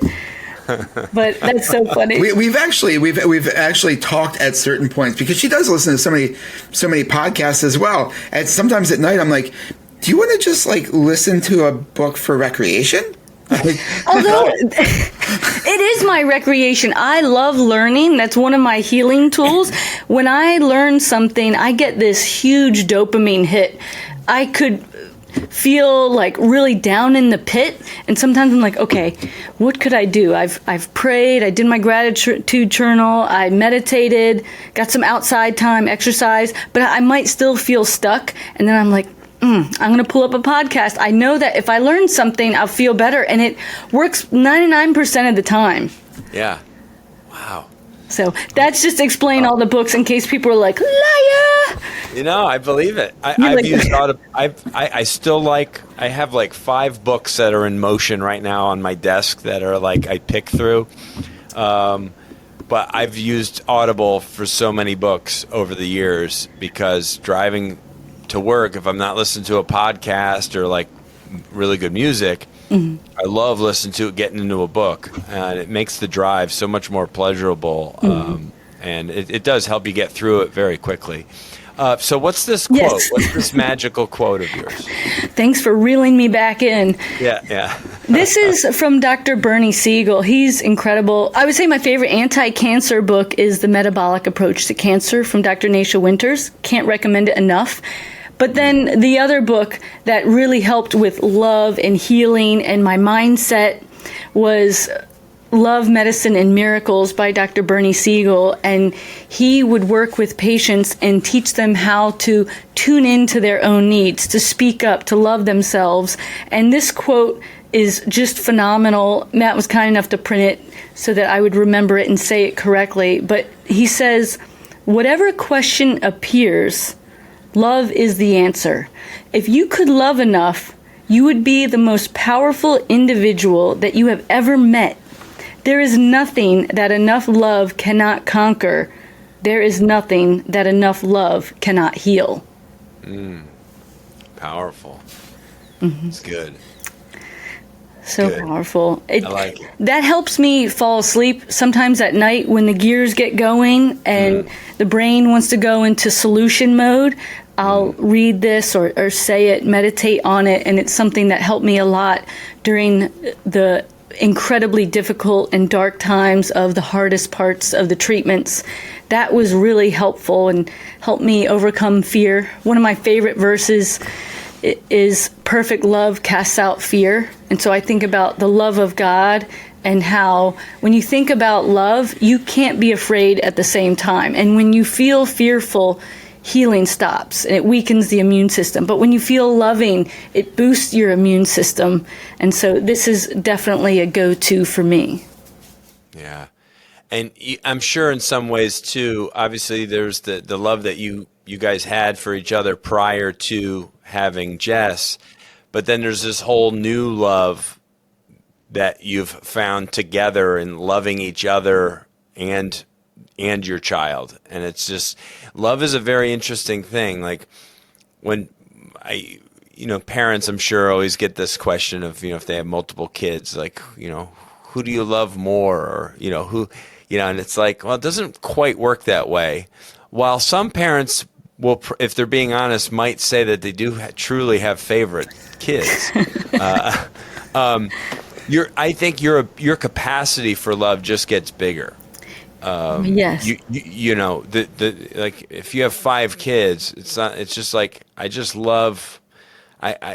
But that's so funny. We've actually talked at certain points, because she does listen to so many podcasts as well. And sometimes at night, I'm like, do you want to just like listen to a book for recreation? Although it is my recreation. I love learning. That's one of my healing tools. When I learn something, I get this huge dopamine hit. I could feel like really down in the pit, and sometimes I'm like, okay, what could I do? I've prayed, I did my gratitude journal, I meditated, got some outside time, exercise, but I might still feel stuck, and then I'm like, I'm going to pull up a podcast. I know that if I learn something, I'll feel better, and it works 99% of the time. Yeah. Wow. So that's just explain all the books in case people are like, liar! I believe it. I've used I still like, I have like 5 books that are in motion right now on my desk that are like, I pick through. But I've used Audible for so many books over the years, because driving to work, if I'm not listening to a podcast or like really good music, I love listening to it, getting into a book, and it makes the drive so much more pleasurable. And it does help you get through it very quickly. So what's this quote? Yes. What's this magical quote of yours? Thanks for reeling me back in. Yeah. This is from Dr. Bernie Siegel. He's incredible. I would say my favorite anti-cancer book is The Metabolic Approach to Cancer from Dr. Nasha Winters. Can't recommend it enough. But then the other book that really helped with love and healing and my mindset was Love, Medicine, and Miracles by Dr. Bernie Siegel. And he would work with patients and teach them how to tune into their own needs, to speak up, to love themselves. And this quote is just phenomenal. Matt was kind enough to print it so that I would remember it and say it correctly. But he says, whatever question appears, love is the answer. If you could love enough, you would be the most powerful individual that you have ever met. There is nothing that enough love cannot conquer. There is nothing that enough love cannot heal. Powerful. It's good. So Good. powerful. I like it. That helps me fall asleep sometimes at night when the gears get going and the brain wants to go into solution mode. I'll read this or say it, meditate on it, and it's something that helped me a lot during the incredibly difficult and dark times of the hardest parts of the treatments. That was really helpful and helped me overcome fear. One of my favorite verses is perfect love casts out fear. And so I think about the love of God and how when you think about love, you can't be afraid at the same time. And when you feel fearful, healing stops and it weakens the immune system. But when you feel loving, it boosts your immune system. And so this is definitely a go-to for me. Yeah. And I'm sure in some ways too, obviously there's the love that you guys had for each other prior to having Jess, but then there's this whole new love that you've found together in loving each other and your child. And it's just, love is a very interesting thing. Like when parents, I'm sure, always get this question of, if they have multiple kids, like, who do you love more? Or, who, and it's like, well, it doesn't quite work that way. While some parents will, if they're being honest, might say that they do truly have favorite kids. I think your capacity for love just gets bigger. Yes. Like if you have 5 kids, it's just like, I just love,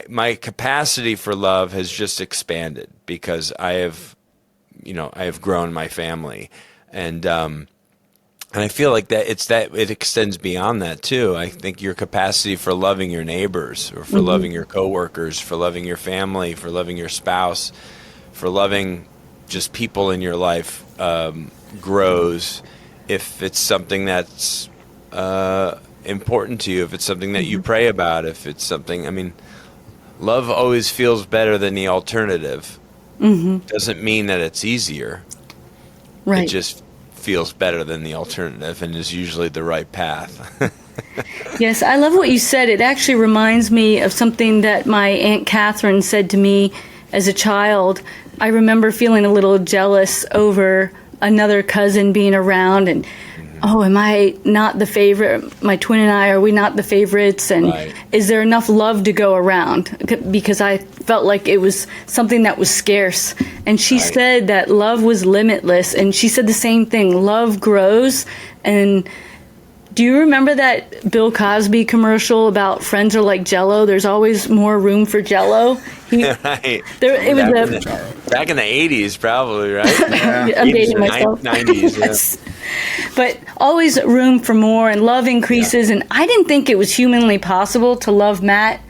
my capacity for love has just expanded because I have grown my family. And I feel like it extends beyond that too. I think your capacity for loving your neighbors or for loving your coworkers, for loving your family, for loving your spouse, for loving just people in your life, grows if it's something that's important to you, if it's something that you pray about, if it's something, love always feels better than the alternative. Doesn't mean that it's easier. Right. It just feels better than the alternative and is usually the right path. Yes, I love what you said. It actually reminds me of something that my Aunt Catherine said to me as a child. I remember feeling a little jealous over another cousin being around and, am I not the favorite? My twin and I, are we not the favorites? And is there enough love to go around? Because I felt like it was something that was scarce. And she said that love was limitless. And she said the same thing. Love grows. And do you remember that Bill Cosby commercial about friends are like Jell-O? There's always more room for Jell-O. Right. Back in the 80s, probably, right? I'm dating myself. 90s, Yes. But always room for more, and love increases. And I didn't think it was humanly possible to love Matt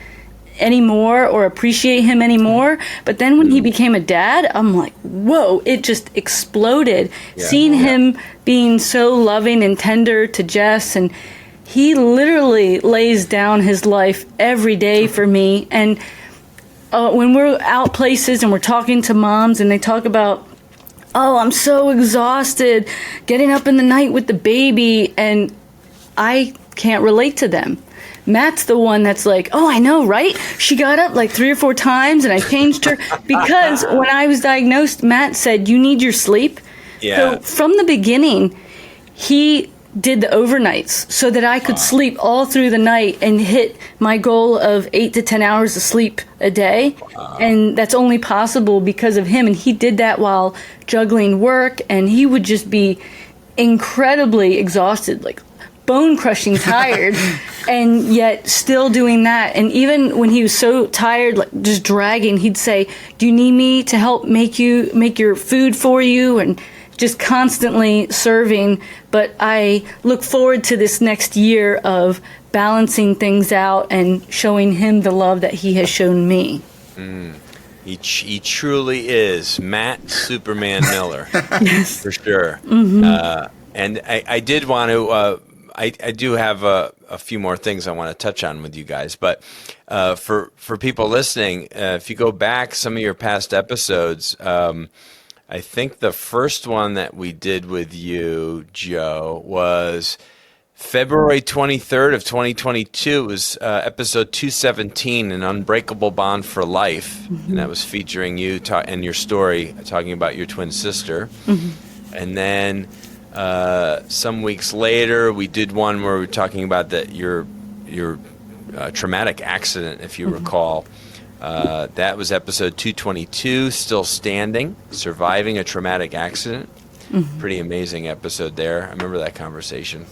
anymore or appreciate him anymore. But then when he became a dad, I'm like, whoa, it just exploded. Seeing him being so loving and tender to Jess, and he literally lays down his life every day for me. And when we're out places and we're talking to moms and they talk about, I'm so exhausted getting up in the night with the baby, and I can't relate to them. Matt's the one that's like, oh, I know, right? She got up like 3 or 4 times and I changed her. Because when I was diagnosed, Matt said, you need your sleep. Yeah. So from the beginning, he did the overnights so that I could sleep all through the night and hit my goal of 8 to 10 hours of sleep a day. And that's only possible because of him. And he did that while juggling work, and he would just be incredibly exhausted, like bone-crushing tired, and yet still doing that. And even when he was so tired, like just dragging, he'd say, do you need me to help make your food for you? And just constantly serving. But I look forward to this next year of balancing things out and showing him the love that he has shown me. He truly is Matt Superman Miller. Yes. For sure. And I did want to, I do have a few more things I want to touch on with you guys. But for people listening, if you go back some of your past episodes, I think the first one that we did with you, Joe, was February 23rd of 2022. It was episode 217, An Unbreakable Bond for Life. And that was featuring you and your story, talking about your twin sister. And then some weeks later, we did one where we were talking about your traumatic accident, if you recall. That was episode 222, Still Standing, Surviving a Traumatic Accident. Pretty amazing episode there. I remember that conversation.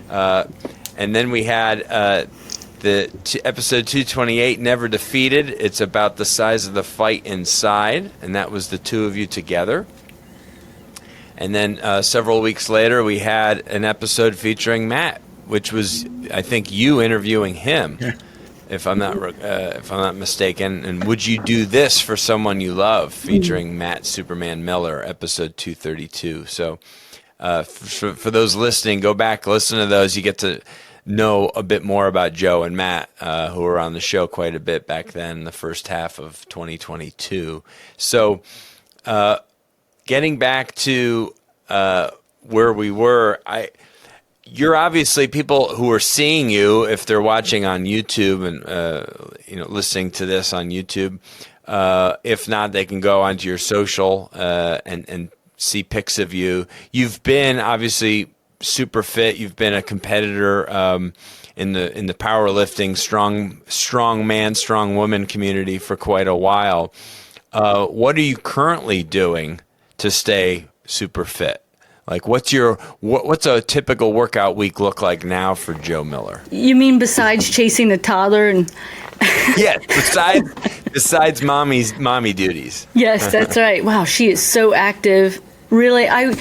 And then we had episode 228, Never Defeated. It's about the size of the fight inside, and that was the two of you together. And then several weeks later, we had an episode featuring Matt, which was, I think, you interviewing him. If I'm not mistaken. And Would You Do This for Someone You Love, featuring Matt Superman Miller, episode 232. So for those listening, go back, listen to those. You get to know a bit more about Joe and Matt, who were on the show quite a bit back then, the first half of 2022. So getting back to where we were, you're obviously people who are seeing you, if they're watching on YouTube and listening to this on YouTube. If not, they can go onto your social and see pics of you. You've been obviously super fit. You've been a competitor in the powerlifting, strong man, strong woman community for quite a while. What are you currently doing to stay super fit? Like, what's a typical workout week look like now for Joe Miller? You mean besides chasing a toddler and? Yes, besides mommy duties. Yes, that's right. Wow, she is so active. Really, I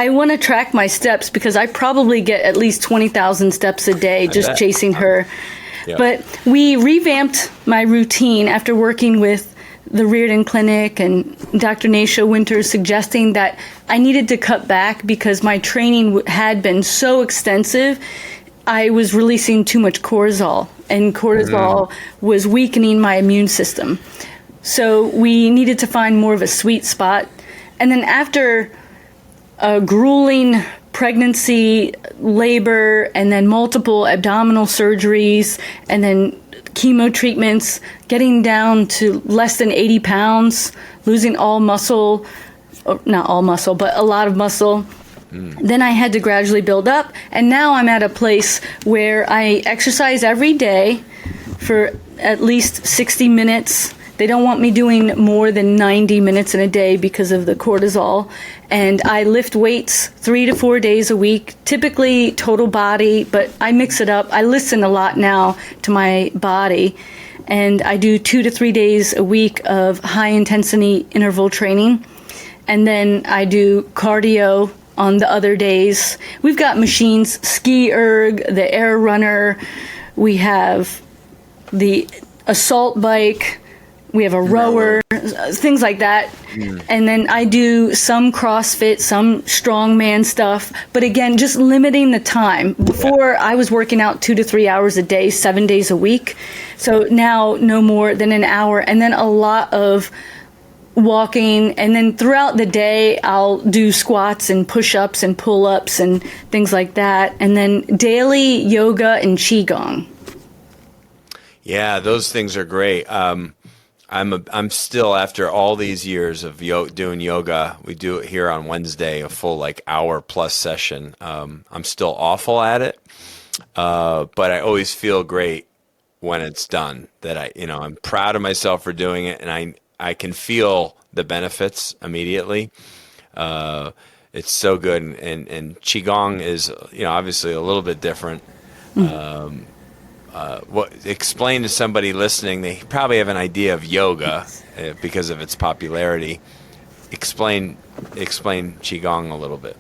want to track my steps because I probably get at least 20,000 steps a day just chasing her. Yeah. But we revamped my routine after working with the Reardon Clinic and Dr. Nasha Winters, suggesting that I needed to cut back because my training had been so extensive. I was releasing too much cortisol, and cortisol was weakening my immune system. So we needed to find more of a sweet spot. And then after a grueling pregnancy, labor, and then multiple abdominal surgeries, and then chemo treatments, getting down to less than 80 pounds, losing all muscle, or not all muscle, but a lot of muscle. Then I had to gradually build up, and now I'm at a place where I exercise every day for at least 60 minutes. They don't want me doing more than 90 minutes in a day because of the cortisol. And I lift weights 3 to 4 days a week, typically total body, but I mix it up. I listen a lot now to my body. And I do 2 to 3 days a week of high intensity interval training. And then I do cardio on the other days. We've got machines, Ski Erg, the Air Runner. We have the assault bike. We have a rower, things like that. And then I do some CrossFit, some strongman stuff. But again, just limiting the time. Before, I was working out 2 to 3 hours a day, 7 days a week. So now no more than an hour. And then a lot of walking, and then throughout the day I'll do squats and push-ups and pull-ups and things like that, and then daily yoga and Qigong. Yeah, those things are great. I'm still, after all these years of doing yoga, we do it here on Wednesday, a full hour plus session. I'm still awful at it, but I always feel great when it's done. That I'm proud of myself for doing it, and I can feel the benefits immediately. It's so good, and Qigong is obviously a little bit different. Explain to somebody listening, they probably have an idea of yoga because of its popularity. Explain Qigong a little bit.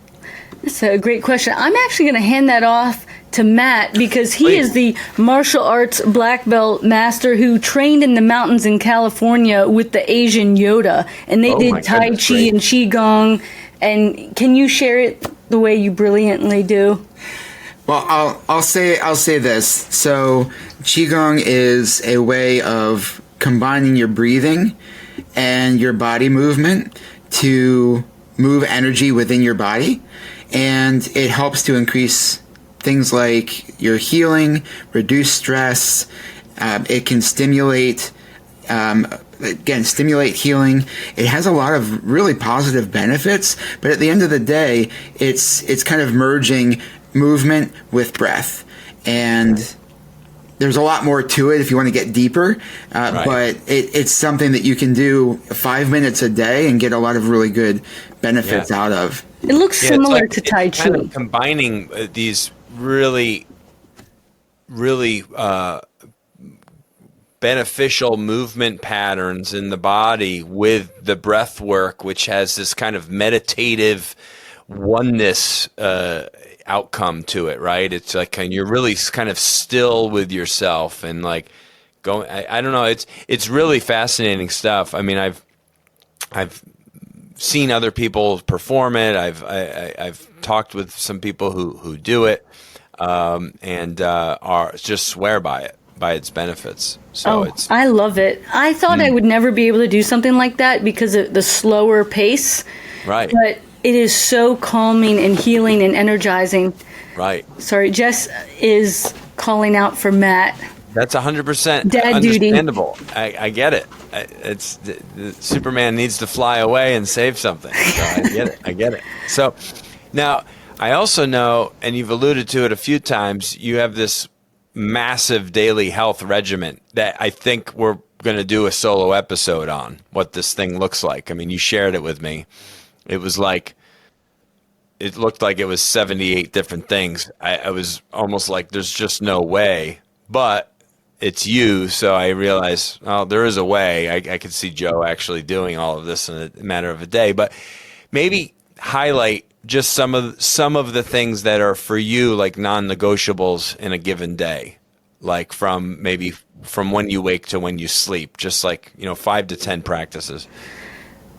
That's a great question. I'm actually going to hand that off to Matt, because he is the martial arts black belt master who trained in the mountains in California with the Asian Yoda, and they did Tai Chi and Qigong. And can you share it the way you brilliantly do? Well, I'll say this. So Qigong is a way of combining your breathing and your body movement to move energy within your body, and it helps to increase things like your healing, reduce stress. It can stimulate healing. It has a lot of really positive benefits, but at the end of the day, it's kind of merging movement with breath, and there's a lot more to it if you want to get deeper, but it's something that you can do 5 minutes a day and get a lot of really good benefits out of. It looks similar to Tai Chi. Kind of combining these really beneficial movement patterns in the body with the breath work, which has this kind of meditative oneness outcome to it, right? It's like you're really kind of still with yourself and going. I don't know. It's really fascinating stuff. I mean, I've seen other people perform it. I've talked with some people who do it, and are just swear by it, by its benefits. So I love it. I thought I would never be able to do something like that because of the slower pace. Right. But it is so calming and healing and energizing. Right. Sorry, Jess is calling out for Matt. That's 100% Dad understandable. Duty. I get it. It's Superman needs to fly away and save something. So I get it. So now I also know, and you've alluded to it a few times, you have this massive daily health regimen that I think we're going to do a solo episode on, what this thing looks like. I mean, you shared it with me. It was it looked like it was 78 different things. I was almost like, there's just no way. But it's you, so I realized, oh, there is a way. I could see Joe actually doing all of this in a matter of a day. But maybe highlight just some of the things that are for you, like non-negotiables in a given day, like from when you wake to when you sleep, just 5 to 10 practices.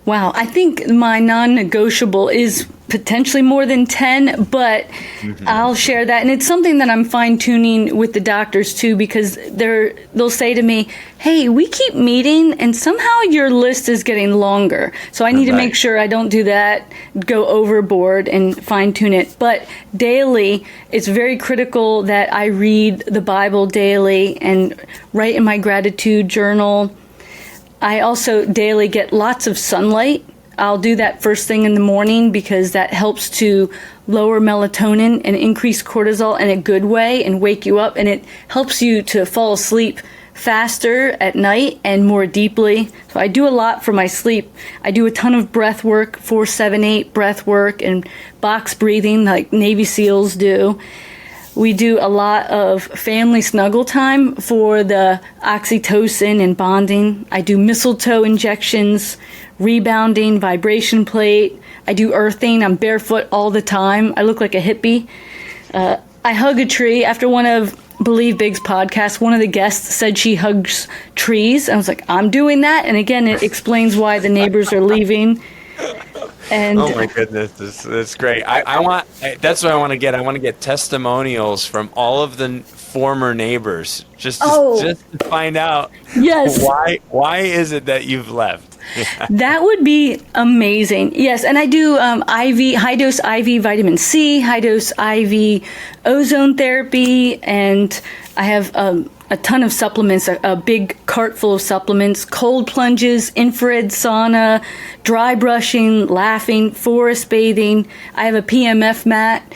Wow, I think my non-negotiable is potentially more than 10, but I'll share that. And it's something that I'm fine-tuning with the doctors too, because they'll say to me, hey, we keep meeting and somehow your list is getting longer. So I need to make sure I don't do that, go overboard and fine-tune it. But daily, it's very critical that I read the Bible daily and write in my gratitude journal. I also daily get lots of sunlight. I'll do that first thing in the morning because that helps to lower melatonin and increase cortisol in a good way and wake you up. And it helps you to fall asleep faster at night and more deeply. So I do a lot for my sleep. I do a ton of breath work, 4-7-8 breath work and box breathing like Navy SEALs do. We do a lot of family snuggle time for the oxytocin and bonding. I do mistletoe injections, rebounding, vibration plate. I do earthing. I'm barefoot all the time. I look like a hippie. I hug a tree. After one of Believe Big's podcasts, one of the guests said she hugs trees. I was like, I'm doing that. And again, it explains why the neighbors are leaving. And oh my goodness, that's great. That's what I want to get. I want to get testimonials from all of the former neighbors, just to find out yes. why is it that you've left. That would be amazing. Yes, and I do high dose IV vitamin C, high dose IV ozone therapy, and I have a ton of supplements, a big cart full of supplements, cold plunges, infrared sauna, dry brushing, laughing, forest bathing. I have a PMF mat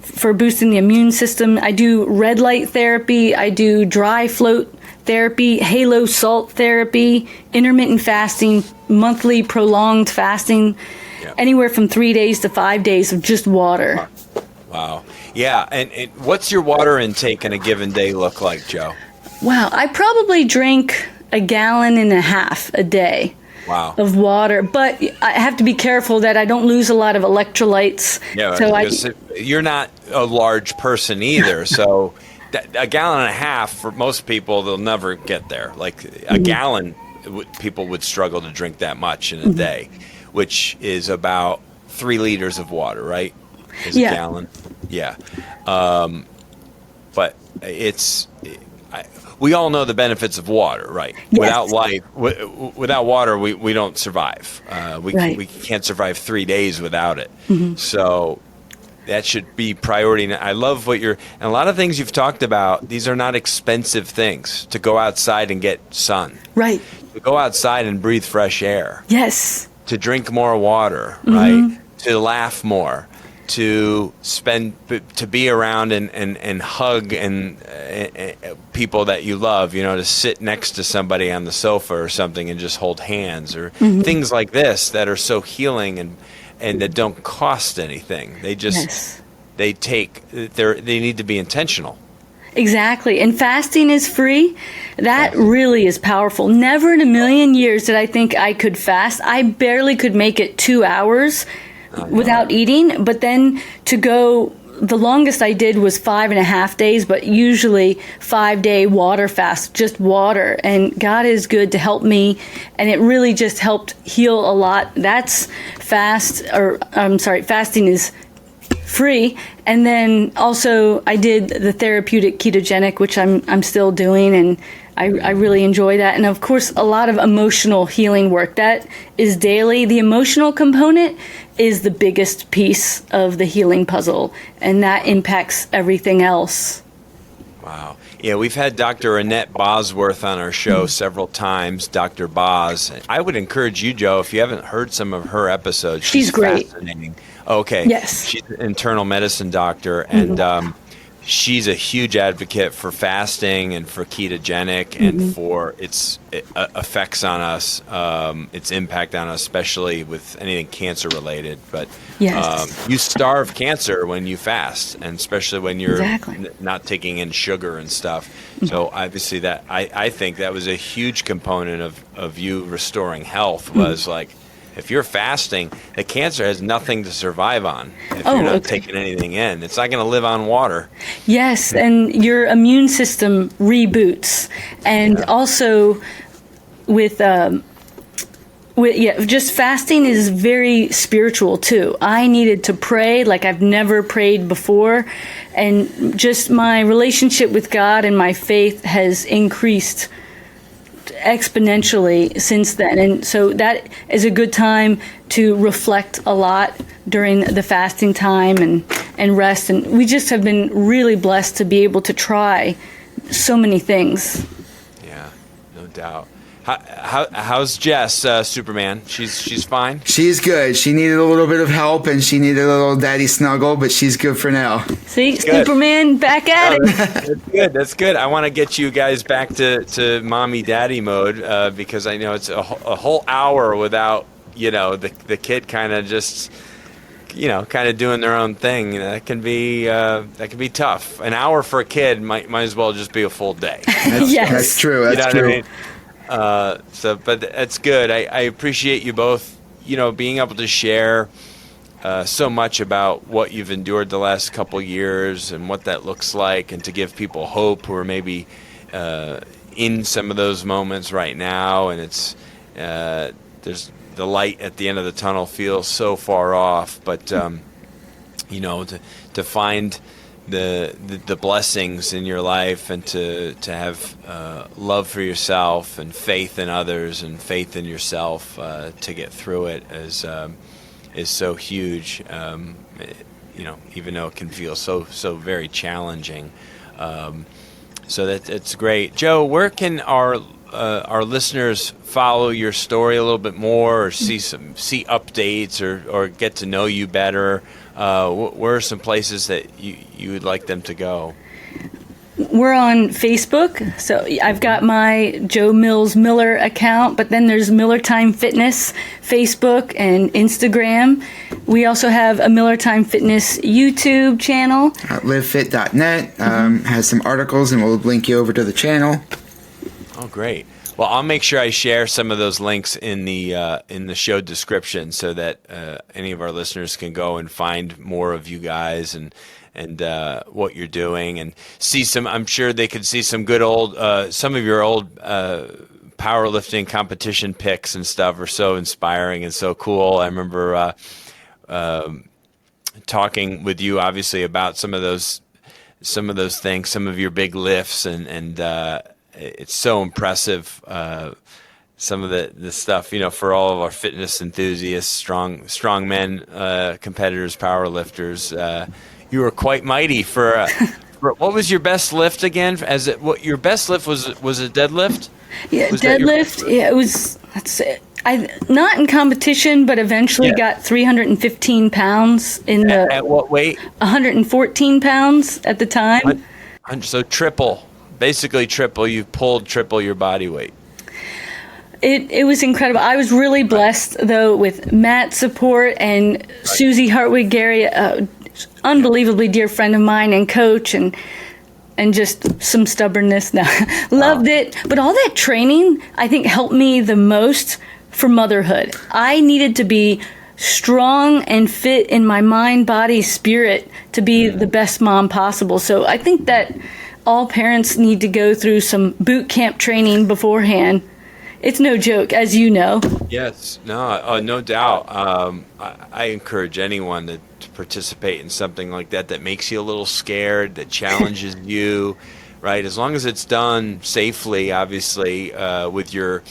for boosting the immune system. I do red light therapy. I do dry float therapy, halo salt therapy, intermittent fasting, monthly prolonged fasting, anywhere from 3 days to 5 days of just water. Wow. Yeah. And what's your water intake in a given day look like, Joe? Wow. I probably drink 1.5 gallons a day. Wow. Of water, but I have to be careful that I don't lose a lot of electrolytes. Yeah, so you're not a large person either, so 1.5 gallons for most people, they'll never get there. Like a gallon, people would struggle to drink that much in a day, which is about 3 liters of water, right? Is a gallon? Yeah. But we all know the benefits of water, right? Yes. Without water, we don't survive. We can't survive 3 days without it. So that should be priority. I love and a lot of things you've talked about, these are not expensive things to go outside and get sun. Right. To go outside and breathe fresh air. Yes. To drink more water, right? To laugh more. To be around and hug and people that you love, to sit next to somebody on the sofa or something and just hold hands or things like this that are so healing and that don't cost anything. They just, they need to be intentional. Exactly. And fasting is free. That really is powerful. Never in a million years did I think I could fast. I barely could make it 2 hours without eating, but then the longest I did was 5.5 days, but usually 5-day water fast, just water. And God is good to help me, and it really just helped heal a lot. Fasting is free. And then also I did the therapeutic ketogenic, which I'm still doing, and I really enjoy that. And of course, a lot of emotional healing work. That is daily. The emotional component is the biggest piece of the healing puzzle, and that impacts everything else. Wow. Yeah, we've had Dr. Annette Bosworth on our show several times, Dr. Boz. I would encourage you, Joe, if you haven't heard some of her episodes. She's great. Fascinating. Okay. Yes. She's an internal medicine doctor, and she's a huge advocate for fasting and for ketogenic and for its effects on us, its impact on us, especially with anything cancer related. But you starve cancer when you fast, and especially when you're not taking in sugar and stuff. So obviously that I think that was a huge component of you restoring health was like, if you're fasting, the cancer has nothing to survive on if you're not taking anything in. It's not going to live on water. Yes, and your immune system reboots. And also just fasting is very spiritual too. I needed to pray like I've never prayed before, and just my relationship with God and my faith has increased exponentially since then. And so that is a good time to reflect a lot during the fasting time and rest. And we just have been really blessed to be able to try so many things. Yeah, no doubt. How's Jess, Superman? She's fine? She's good. She needed a little bit of help, and she needed a little daddy snuggle, but she's good for now. See, good. Superman back at it. That's good. I want to get you guys back to mommy daddy mode because I know it's a whole hour without the kid kind of just kind of doing their own thing. That can be tough. An hour for a kid might as well just be a full day. Yes, that's true. That's true. What I mean? But that's good. I appreciate you both, being able to share so much about what you've endured the last couple years and what that looks like, and to give people hope who are maybe in some of those moments right now. And it's there's the light at the end of the tunnel feels so far off, but to find the blessings in your life, and to have love for yourself and faith in others and faith in yourself to get through it is so huge. Even though it can feel so very challenging. So it's great. Joe, where can our listeners follow your story a little bit more, or see updates, or get to know you better? Where are some places that you would like them to go? We're on Facebook. So I've got my Joe Mills Miller account, but then there's Miller Time Fitness, Facebook and Instagram. We also have a Miller Time Fitness YouTube channel. Livefit.net has some articles, and we'll link you over to the channel. Oh, great. Well, I'll make sure I share some of those links in the show description, so that any of our listeners can go and find more of you guys and what you're doing, and see some. I'm sure they could see some good some of your old powerlifting competition pics and stuff are so inspiring and so cool. I remember talking with you, obviously, about some of those things, some of your big lifts, and it's so impressive. Some of the stuff, for all of our fitness enthusiasts, strong men, competitors, powerlifters. You were quite mighty for what was your best lift again? Your best lift was a deadlift? Yeah, deadlift. Yeah, it was. I not in competition, but eventually got 315 pounds at what weight? 114 pounds at the time. So basically triple. You pulled triple your body weight. It was incredible. I was really blessed though with Matt's support and Susie Hartwig Gary, unbelievably dear friend of mine and coach, and just some stubbornness. Now, loved it. But all that training, I think, helped me the most for motherhood. I needed to be strong and fit in my mind, body, spirit to be the best mom possible. So I think that all parents need to go through some boot camp training beforehand. It's no joke, as you know. Yes, no doubt. I encourage anyone to participate in something like that makes you a little scared, that challenges you, right? As long as it's done safely, obviously, with your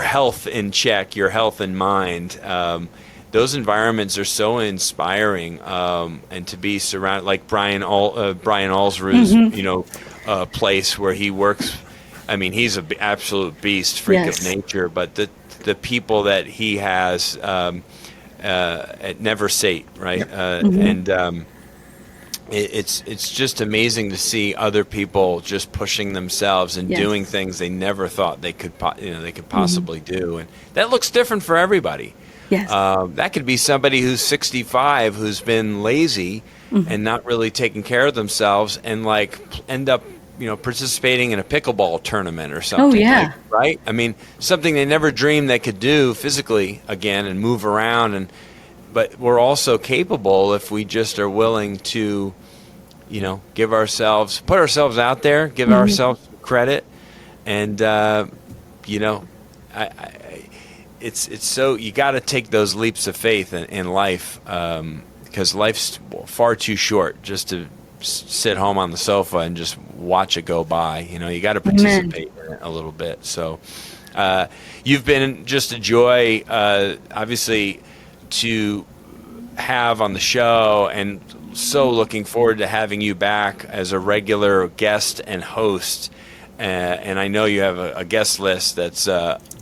health in check, your health in mind. Those environments are so inspiring, and to be surrounded, like Brian Allsrue's, place where he works. I mean, he's an absolute beast, freak of nature. But the people that he has at Never Sate, right? And it's just amazing to see other people just pushing themselves and doing things they never thought they could possibly do, and that looks different for everybody. Yes. That could be somebody who's 65 who's been lazy and not really taking care of themselves, and end up participating in a pickleball tournament or something. Oh, yeah. Right? I mean, something they never dreamed they could do physically again and move around. But we're also capable if we just are willing to, put ourselves out there, give ourselves credit. And, it's so, you got to take those leaps of faith in life, because life's far too short just to sit home on the sofa and just watch it go by. You got to participate in it a little bit. So you've been just a joy, obviously, to have on the show, and so looking forward to having you back as a regular guest and host. And I know you have a guest list that's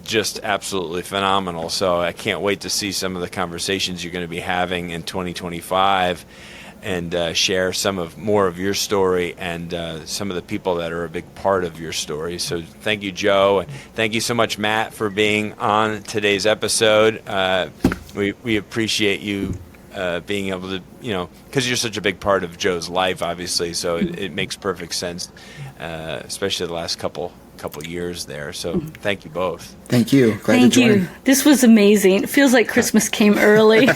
just absolutely phenomenal. So I can't wait to see some of the conversations you're going to be having in 2025. And share more of your story, and some of the people that are a big part of your story. So thank you, Joe, and thank you so much, Matt, for being on today's episode. We appreciate you being able to, because you're such a big part of Joe's life, obviously. So it makes perfect sense, especially the last couple years there. So thank you both. Thank you. Glad thank to join. you. This was amazing. It feels like Christmas came early.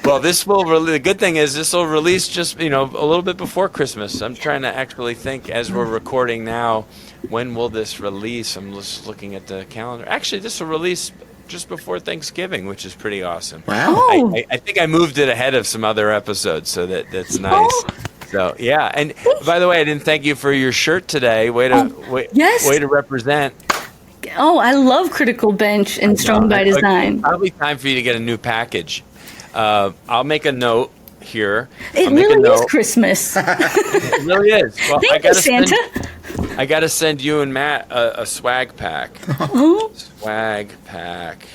Well, the good thing is this will release just, a little bit before Christmas. I'm trying to actually think, as we're recording now, when will this release? I'm just looking at the calendar. Actually, this will release just before Thanksgiving, which is pretty awesome. Wow. Oh. I think I moved it ahead of some other episodes, so that's nice. Oh. So yeah, and by the way, I didn't thank you for your shirt today. Way to represent. Oh, I love Critical Bench and Strong by Design. Probably time for you to get a new package. I'll make a note here. It really is Christmas. It really is. Well, Thank you, Santa. I got to send you and Matt a swag pack. Oh. Swag pack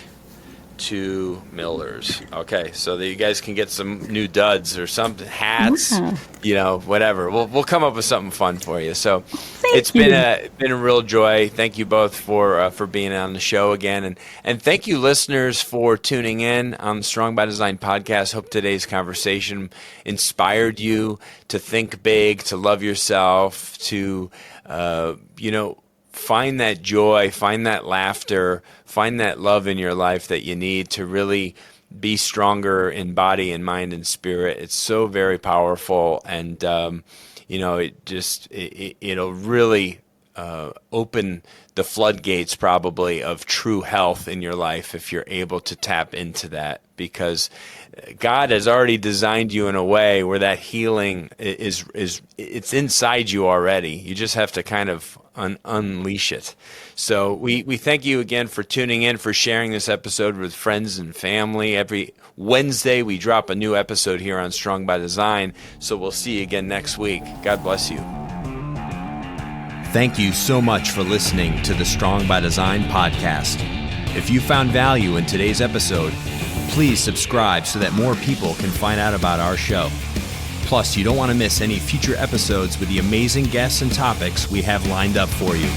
to Millers. Okay, so that you guys can get some new duds or something, hats, whatever. We'll come up with something fun for you. So it's been a real joy. Thank you both for being on the show again, and thank you listeners for tuning in on the Strong by Design podcast. Hope today's conversation inspired you to think big, to love yourself, to find that joy, find that laughter, find that love in your life that you need to really be stronger in body and mind and spirit. It's so very powerful, and it'll really open the floodgates probably of true health in your life if you're able to tap into that, because God has already designed you in a way where that healing is it's inside you already. You just have to kind of unleash it. So we thank you again for tuning in, for sharing this episode with friends and family. Every Wednesday we drop a new episode here on Strong by Design. So we'll see you again next week. God bless you. Thank you so much for listening to the Strong by Design podcast. If you found value in today's episode, please subscribe so that more people can find out about our show. Plus, you don't want to miss any future episodes with the amazing guests and topics we have lined up for you.